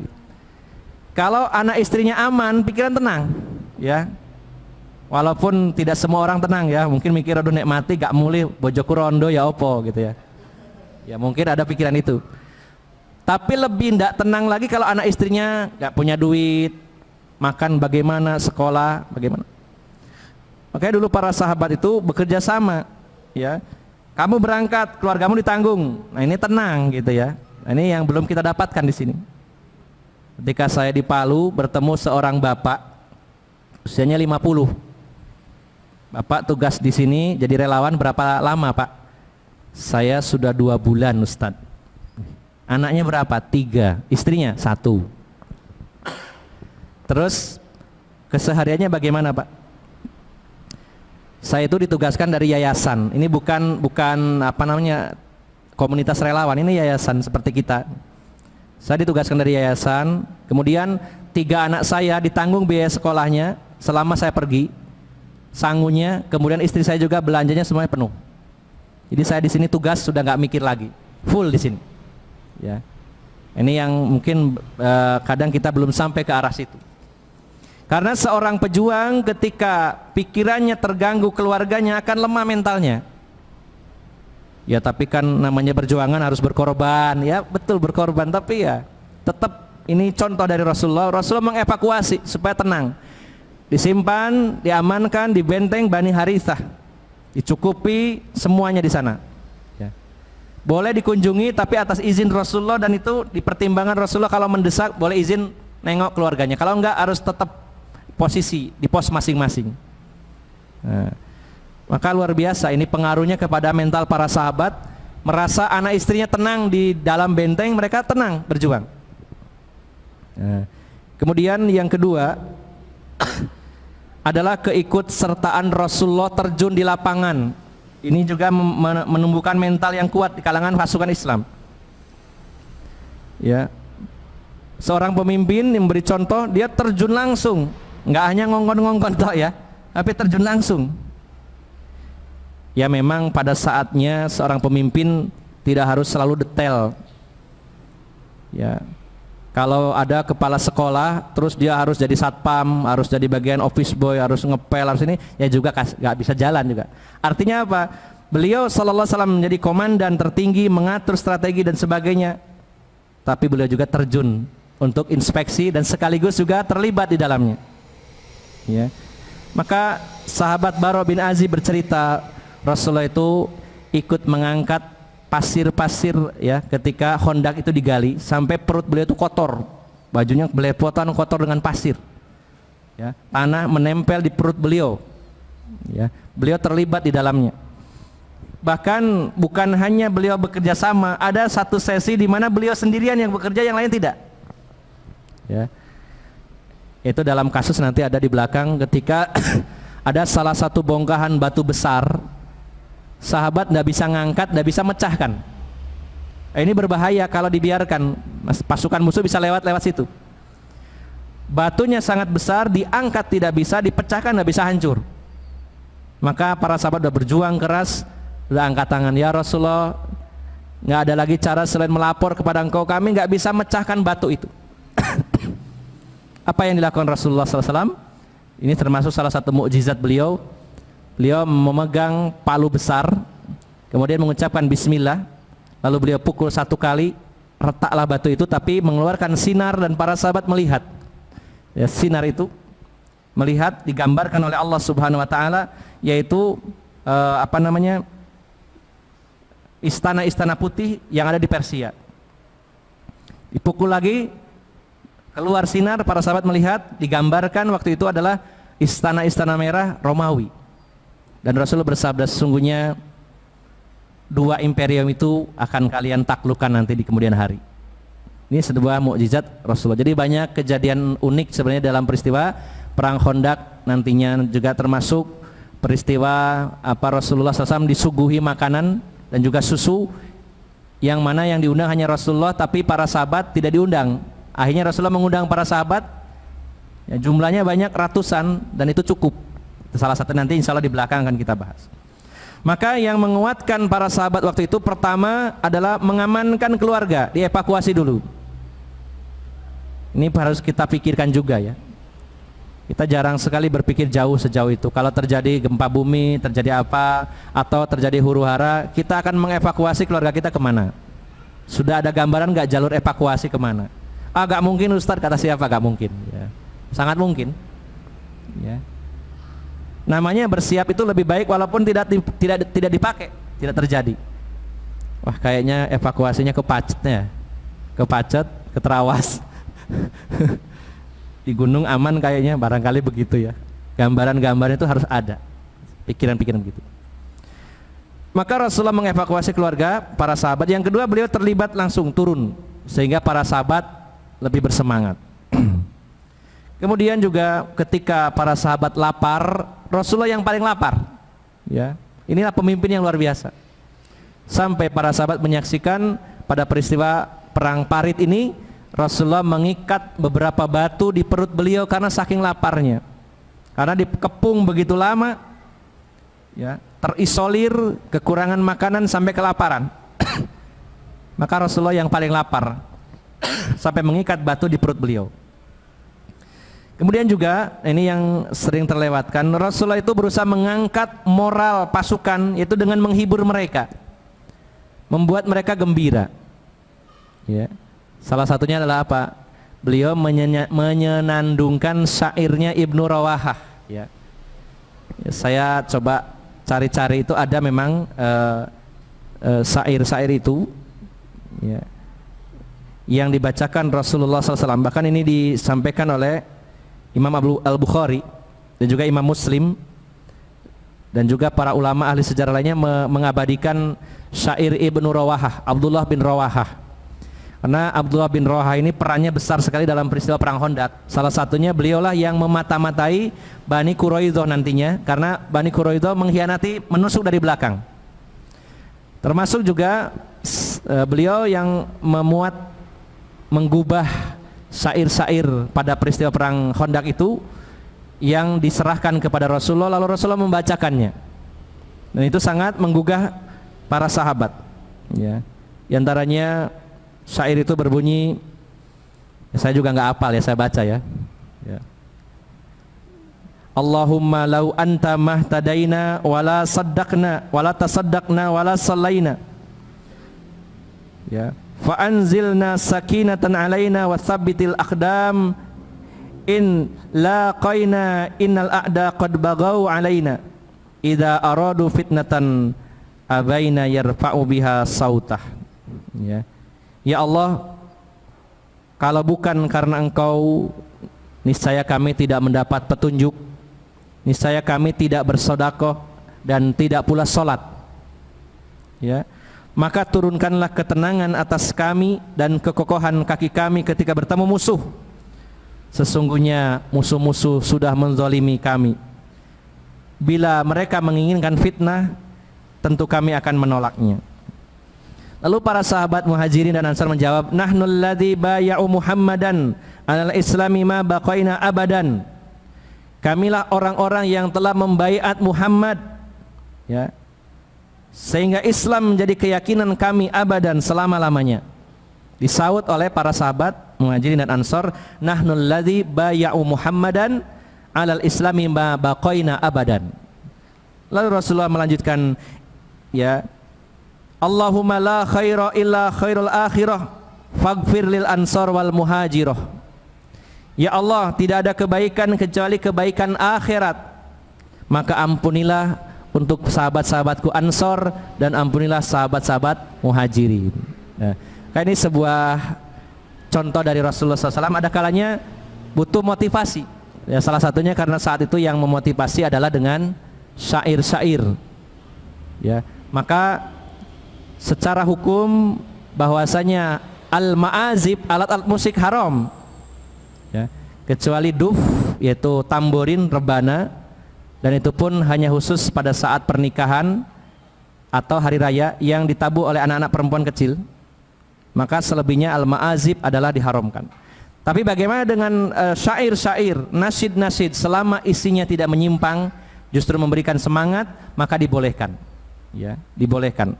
Kalau anak istrinya aman, pikiran tenang ya. Walaupun tidak semua orang tenang ya, mungkin mikir aduh nek mati gak mulih bojoku rondo ya opo gitu ya. Ya mungkin ada pikiran itu. Tapi lebih tidak tenang lagi kalau anak istrinya nggak punya duit, makan bagaimana, sekolah bagaimana. Makanya dulu para sahabat itu bekerja sama, ya. Kamu berangkat, keluargamu ditanggung. Nah ini tenang gitu ya. Nah, ini yang belum kita dapatkan di sini. Ketika saya di Palu bertemu seorang bapak, usianya 50. Bapak tugas di sini jadi relawan berapa lama Pak? Saya sudah 2 bulan Ustadz. Anaknya berapa? 3. Istrinya 1. Terus kesehariannya bagaimana Pak? Saya itu ditugaskan dari yayasan. Ini bukan apa namanya komunitas relawan. Ini yayasan seperti kita. Saya ditugaskan dari yayasan. Kemudian 3 anak saya ditanggung biaya sekolahnya selama saya pergi. Sangunya. Kemudian istri saya juga belanjanya semuanya penuh. Jadi saya di sini tugas sudah nggak mikir lagi. Full di sini. Ya. Ini yang mungkin kadang kita belum sampai ke arah situ. Karena seorang pejuang ketika pikirannya terganggu, keluarganya akan lemah mentalnya. Ya tapi kan namanya perjuangan harus berkorban. Ya betul berkorban, tapi ya tetap ini contoh dari Rasulullah. Rasulullah mengevakuasi supaya tenang. Disimpan, diamankan di benteng Bani Harithah. Dicukupi semuanya di sana. Ya. Boleh dikunjungi tapi atas izin Rasulullah, dan itu dipertimbangkan Rasulullah kalau mendesak boleh izin nengok keluarganya. Kalau enggak harus tetap posisi di pos masing-masing. Nah, maka luar biasa ini pengaruhnya kepada mental para sahabat. Merasa anak istrinya tenang di dalam benteng, mereka tenang berjuang. Nah, kemudian yang kedua adalah keikutsertaan Rasulullah terjun di lapangan. Ini juga menumbuhkan mental yang kuat di kalangan pasukan Islam. Ya, seorang pemimpin yang beri contoh, dia terjun langsung. Nggak hanya ngongkon-ngongkon toh ya, tapi terjun langsung. Ya memang pada saatnya seorang pemimpin tidak harus selalu detail. Ya, kalau ada kepala sekolah, terus dia harus jadi satpam, harus jadi bagian office boy, harus ngepel, harus ini, ya juga nggak bisa jalan juga. Artinya apa? Beliau sallallahu alaihi wasallam menjadi komandan tertinggi, mengatur strategi dan sebagainya. Tapi beliau juga terjun untuk inspeksi dan sekaligus juga terlibat di dalamnya. Ya. Maka sahabat Bara bin Azib bercerita Rasulullah itu ikut mengangkat pasir-pasir ya ketika Khandaq itu digali sampai perut beliau itu kotor, bajunya belepotan kotor dengan pasir. Ya, tanah menempel di perut beliau. Ya, beliau terlibat di dalamnya. Bahkan bukan hanya beliau bekerja sama, ada satu sesi di mana beliau sendirian yang bekerja, yang lain tidak. Ya. Itu dalam kasus nanti ada di belakang ketika ada salah satu bongkahan batu besar, sahabat tidak bisa ngangkat, tidak bisa mecahkan. Ini berbahaya kalau dibiarkan, pasukan musuh bisa lewat situ. Batunya sangat besar, diangkat tidak bisa, dipecahkan tidak bisa, hancur. Maka para sahabat sudah berjuang keras, sudah angkat tangan, ya Rasulullah, nggak ada lagi cara selain melapor kepada engkau, kami nggak bisa mecahkan batu itu. Apa yang dilakukan Rasulullah SAW? Ini termasuk salah satu mukjizat beliau. Beliau memegang palu besar, kemudian mengucapkan Bismillah, lalu beliau pukul 1 kali, retaklah batu itu, tapi mengeluarkan sinar dan para sahabat melihat. Ya, sinar itu melihat digambarkan oleh Allah Subhanahu Wa Taala, yaitu istana-istana putih yang ada di Persia. Dipukul lagi, keluar sinar, para sahabat melihat, digambarkan waktu itu adalah istana-istana merah Romawi. Dan Rasulullah bersabda, sesungguhnya 2 imperium itu akan kalian taklukkan nanti di kemudian hari. Ini sebuah mukjizat Rasulullah. Jadi banyak kejadian unik sebenarnya dalam peristiwa perang Khandaq, nantinya juga termasuk peristiwa Rasulullah SAW disuguhi makanan dan juga susu, yang mana yang diundang hanya Rasulullah, tapi para sahabat tidak diundang. Akhirnya Rasulullah mengundang para sahabat, ya, jumlahnya banyak, ratusan, dan itu cukup. Salah satu nanti insya Allah di belakang akan kita bahas. Maka yang menguatkan para sahabat waktu itu pertama adalah mengamankan keluarga, dievakuasi dulu. Ini harus kita pikirkan juga ya. Kita jarang sekali berpikir jauh sejauh itu. Kalau terjadi gempa bumi, terjadi apa, atau terjadi huru-hara, kita akan mengevakuasi keluarga kita kemana? Sudah ada gambaran nggak jalur evakuasi kemana? Ah, nggak mungkin Ustadz, kata siapa? Nggak mungkin. Ya. Sangat mungkin. Ya. Namanya bersiap itu lebih baik walaupun tidak dipakai, tidak terjadi. Wah, kayaknya evakuasinya ke Pacet, ke Terawas. Di gunung aman kayaknya, barangkali begitu ya. Gambaran-gambaran itu harus ada, pikiran-pikiran begitu. Maka Rasulullah mengevakuasi keluarga, para sahabat. Yang kedua, beliau terlibat langsung turun, sehingga para sahabat lebih bersemangat. Kemudian juga ketika para sahabat lapar, Rasulullah yang paling lapar. Ya, inilah pemimpin yang luar biasa. Sampai para sahabat menyaksikan pada peristiwa perang Parit ini, Rasulullah mengikat beberapa batu di perut beliau karena saking laparnya. Karena dikepung begitu lama, ya, terisolir, kekurangan makanan sampai kelaparan. Maka Rasulullah yang paling lapar sampai mengikat batu di perut beliau. Kemudian juga ini yang sering terlewatkan, Rasulullah itu berusaha mengangkat moral pasukan, yaitu dengan menghibur mereka, membuat mereka gembira. Ya. Salah satunya adalah apa? Beliau menyenandungkan syairnya Ibnu Rawahah. Ya. Saya coba cari-cari, itu ada memang syair-syair itu, ya, yang dibacakan Rasulullah SAW. Bahkan ini disampaikan oleh Imam Al-Bukhari dan juga Imam Muslim, dan juga para ulama ahli sejarah lainnya mengabadikan syair Ibnu Rawahah, Abdullah bin Rawahah. Karena Abdullah bin Rawahah ini perannya besar sekali dalam peristiwa perang Khandaq. Salah satunya beliaulah yang memata-matai Bani Quraidah nantinya, karena Bani Quraidah mengkhianati, menusuk dari belakang. Termasuk juga beliau yang menggubah syair-syair pada peristiwa perang Khandaq itu, yang diserahkan kepada Rasulullah, lalu Rasulullah membacakannya. Dan itu sangat menggugah para sahabat. Ya. Di antaranya syair itu berbunyi, saya juga nggak hafal ya, saya baca ya. Ya. Allahumma lau anta mahtadaina wala saddaqna wala tasaddaqna wala sallaina. Ya. Fa anzilna sakinatan alaina wa tsabbitil aqdam in laqaina innal a'da qad baghaw alaina idza aradu fitnatan abaina yarfa'u biha sautah. Ya. Ya Allah, kalau bukan karena Engkau, niscaya kami tidak mendapat petunjuk, niscaya kami tidak bersedekah dan tidak pula salat. Ya. Maka turunkanlah ketenangan atas kami dan kekokohan kaki kami ketika bertemu musuh. Sesungguhnya musuh-musuh sudah menzalimi kami. Bila mereka menginginkan fitnah, tentu kami akan menolaknya. Lalu para sahabat Muhajirin dan Ansar menjawab, nahnul ladzi bay'u Muhammadan 'alal islami ma baqaina abadan. Kamilah orang-orang yang telah membaiat Muhammad, ya, sehingga Islam menjadi keyakinan kami abadan, selama-lamanya. Disaut oleh para sahabat Muhajirin dan Ansar, nahnul ladzi bay'u Muhammadan 'alal islami ma baqaina abadan. Lalu Rasulullah melanjutkan, ya, Allahumma la khaira illa khairul akhirah faghfir lil ansar wal muhajirah. Ya Allah, tidak ada kebaikan kecuali kebaikan akhirat, maka ampunilah untuk sahabat-sahabatku Ansor dan ampunilah sahabat-sahabat Muhajirin. Nah, ini sebuah contoh dari Rasulullah SAW. Ada kalanya butuh motivasi, ya, salah satunya karena saat itu yang memotivasi adalah dengan syair-syair, ya. Maka secara hukum bahwasanya al-ma'azib, alat-alat musik haram, ya, kecuali duf, yaitu tamborin, rebana, dan itu pun hanya khusus pada saat pernikahan atau hari raya yang ditabuh oleh anak-anak perempuan kecil. Maka selebihnya al-ma'azib adalah diharamkan. Tapi bagaimana dengan syair-syair, nasyid-nasyid, selama isinya tidak menyimpang, justru memberikan semangat, maka dibolehkan, ya, dibolehkan.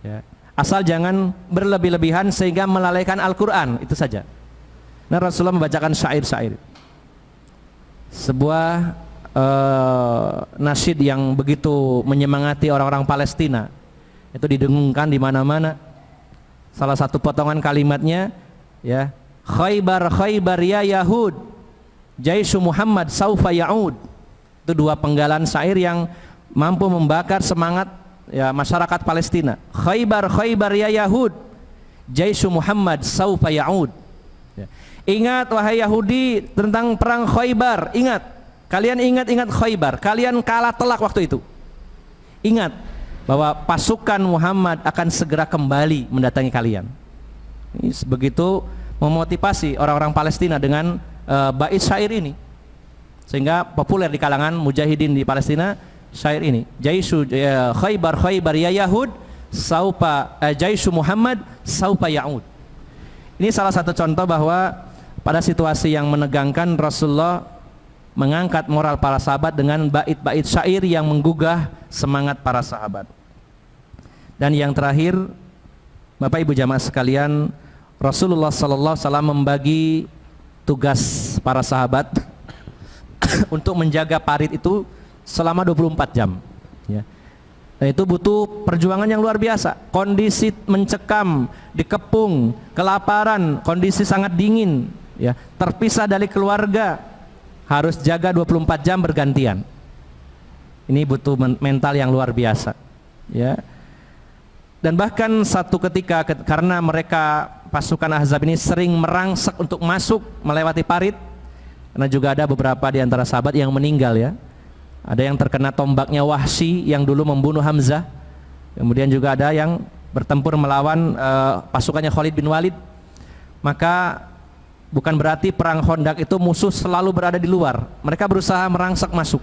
Ya. Asal jangan berlebih-lebihan sehingga melalaikan Al-Quran, itu saja. Nah, Rasulullah membacakan syair-syair. sebuah nasyid yang begitu menyemangati orang-orang Palestina. Itu didengungkan di mana-mana. Salah satu potongan kalimatnya, ya, Khaybar Khaybar ya Yahud, Jaisu Muhammad saufa ya'ud. Itu dua penggalan syair yang mampu membakar semangat, ya, masyarakat Palestina. Khaybar Khaybar ya Yahud, Jaisu Muhammad saufa ya'ud. Ya. Ingat wahai Yahudi tentang perang Khaybar, ingat. Kalian ingat Khaybar, kalian kalah telak waktu itu. Ingat bahwa pasukan Muhammad akan segera kembali mendatangi kalian. Ini begitu memotivasi orang-orang Palestina dengan bait syair ini, sehingga populer di kalangan mujahidin di Palestina syair ini. Jaisu Khaybar Khaybar ya Yahud, saupa Jaisu Muhammad saupa ya'ud. Ini salah satu contoh bahwa pada situasi yang menegangkan Rasulullah mengangkat moral para sahabat dengan bait-bait syair yang menggugah semangat para sahabat. Dan yang terakhir, Bapak Ibu jamaah sekalian, Rasulullah sallallahu alaihi wasallam membagi tugas para sahabat untuk menjaga parit itu selama 24 jam, ya. Dan itu butuh perjuangan yang luar biasa. Kondisi mencekam, dikepung, kelaparan, kondisi sangat dingin, ya, terpisah dari keluarga, harus jaga 24 jam bergantian. Ini butuh mental yang luar biasa, ya. Dan bahkan satu ketika karena mereka pasukan Ahzab ini sering merangsek untuk masuk melewati parit, karena juga ada beberapa di antara sahabat yang meninggal, ya. Ada yang terkena tombaknya Wahsy yang dulu membunuh Hamzah. Kemudian juga ada yang bertempur melawan pasukannya Khalid bin Walid. Maka bukan berarti perang Khandaq itu musuh selalu berada di luar. Mereka berusaha merangsek masuk,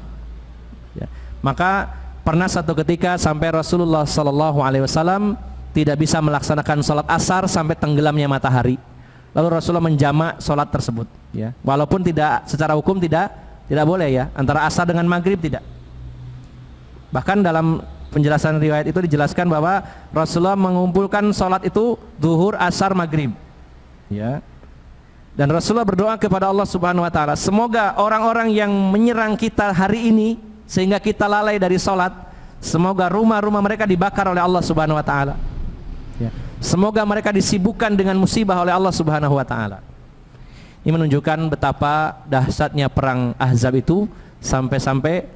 ya. Maka pernah satu ketika sampai Rasulullah sallallahu alaihi wasallam tidak bisa melaksanakan sholat asar sampai tenggelamnya matahari. Lalu Rasulullah menjamak sholat tersebut, ya. Walaupun tidak secara hukum tidak boleh, ya, antara asar dengan maghrib tidak. Bahkan dalam penjelasan riwayat itu dijelaskan bahwa Rasulullah mengumpulkan sholat itu zuhur, asar, maghrib, ya. Dan Rasulullah berdoa kepada Allah Subhanahu wa taala, semoga orang-orang yang menyerang kita hari ini sehingga kita lalai dari salat, semoga rumah-rumah mereka dibakar oleh Allah Subhanahu wa taala. Ya. Semoga mereka disibukkan dengan musibah oleh Allah Subhanahu wa taala. Ini menunjukkan betapa dahsyatnya perang Ahzab itu, sampai-sampai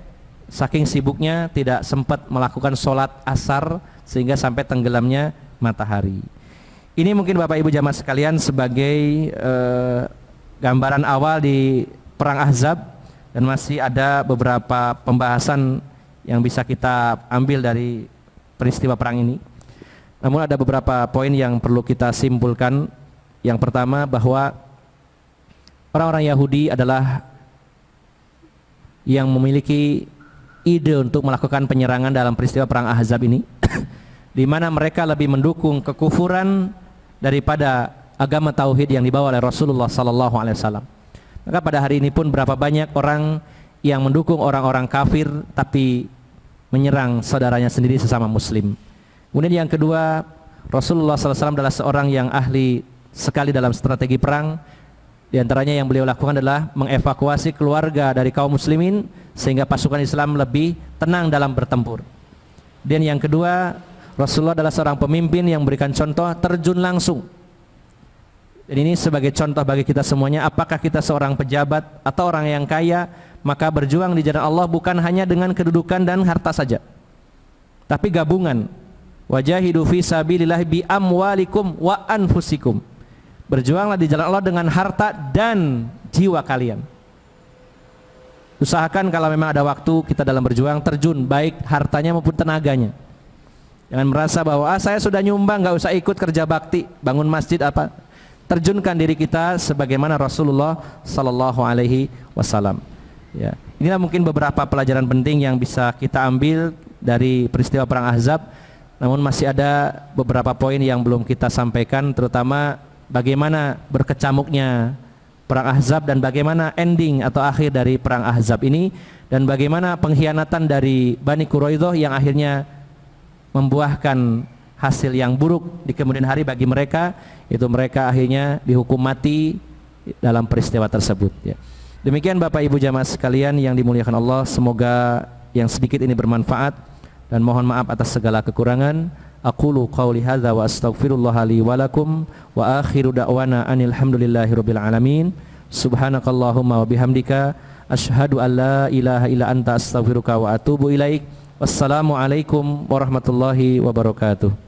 saking sibuknya tidak sempat melakukan salat asar sehingga sampai tenggelamnya matahari. Ini mungkin Bapak Ibu jamaah sekalian sebagai gambaran awal di perang Ahzab, dan masih ada beberapa pembahasan yang bisa kita ambil dari peristiwa perang ini. Namun ada beberapa poin yang perlu kita simpulkan. Yang pertama, bahwa orang-orang Yahudi adalah yang memiliki ide untuk melakukan penyerangan dalam peristiwa perang Ahzab ini, di mana mereka lebih mendukung kekufuran daripada agama tauhid yang dibawa oleh Rasulullah sallallahu alaihi wasallam. Maka pada hari ini pun berapa banyak orang yang mendukung orang-orang kafir tapi menyerang saudaranya sendiri sesama muslim. Kemudian yang kedua, Rasulullah sallallahu alaihi wasallam adalah seorang yang ahli sekali dalam strategi perang. Di antaranya yang beliau lakukan adalah mengevakuasi keluarga dari kaum muslimin sehingga pasukan Islam lebih tenang dalam bertempur. Dan yang kedua, Rasulullah adalah seorang pemimpin yang memberikan contoh terjun langsung. Dan ini sebagai contoh bagi kita semuanya, apakah kita seorang pejabat atau orang yang kaya, maka berjuang di jalan Allah bukan hanya dengan kedudukan dan harta saja, tapi gabungan. Wajahidu fi sabilillah bi amwalikum wa anfusikum. Berjuanglah di jalan Allah dengan harta dan jiwa kalian. Usahakan kalau memang ada waktu kita dalam berjuang, terjun baik hartanya maupun tenaganya. Jangan merasa bahwa saya sudah nyumbang, nggak usah ikut kerja bakti, bangun masjid apa. Terjunkan diri kita sebagaimana Rasulullah sallallahu alaihi wasallam. Ya, inilah mungkin beberapa pelajaran penting yang bisa kita ambil dari peristiwa perang Ahzab. Namun masih ada beberapa poin yang belum kita sampaikan, terutama bagaimana berkecamuknya perang Ahzab dan bagaimana ending atau akhir dari perang Ahzab ini, dan bagaimana pengkhianatan dari Bani Quraidah yang akhirnya membuahkan hasil yang buruk di kemudian hari bagi mereka, itu mereka akhirnya dihukum mati dalam peristiwa tersebut, ya. Demikian Bapak Ibu jamaah sekalian yang dimuliakan Allah, semoga yang sedikit ini bermanfaat dan mohon maaf atas segala kekurangan. Aqulu qauli hadza wa astaghfirullah li wa lakum wa akhiru da'wana anil hamdulillahirabbil alamin. Subhanakallahumma wa bihamdika asyhadu an la ilaha illa anta astaghfiruka wa atubu ilaik. Wassalamualaikum warahmatullahi wabarakatuh.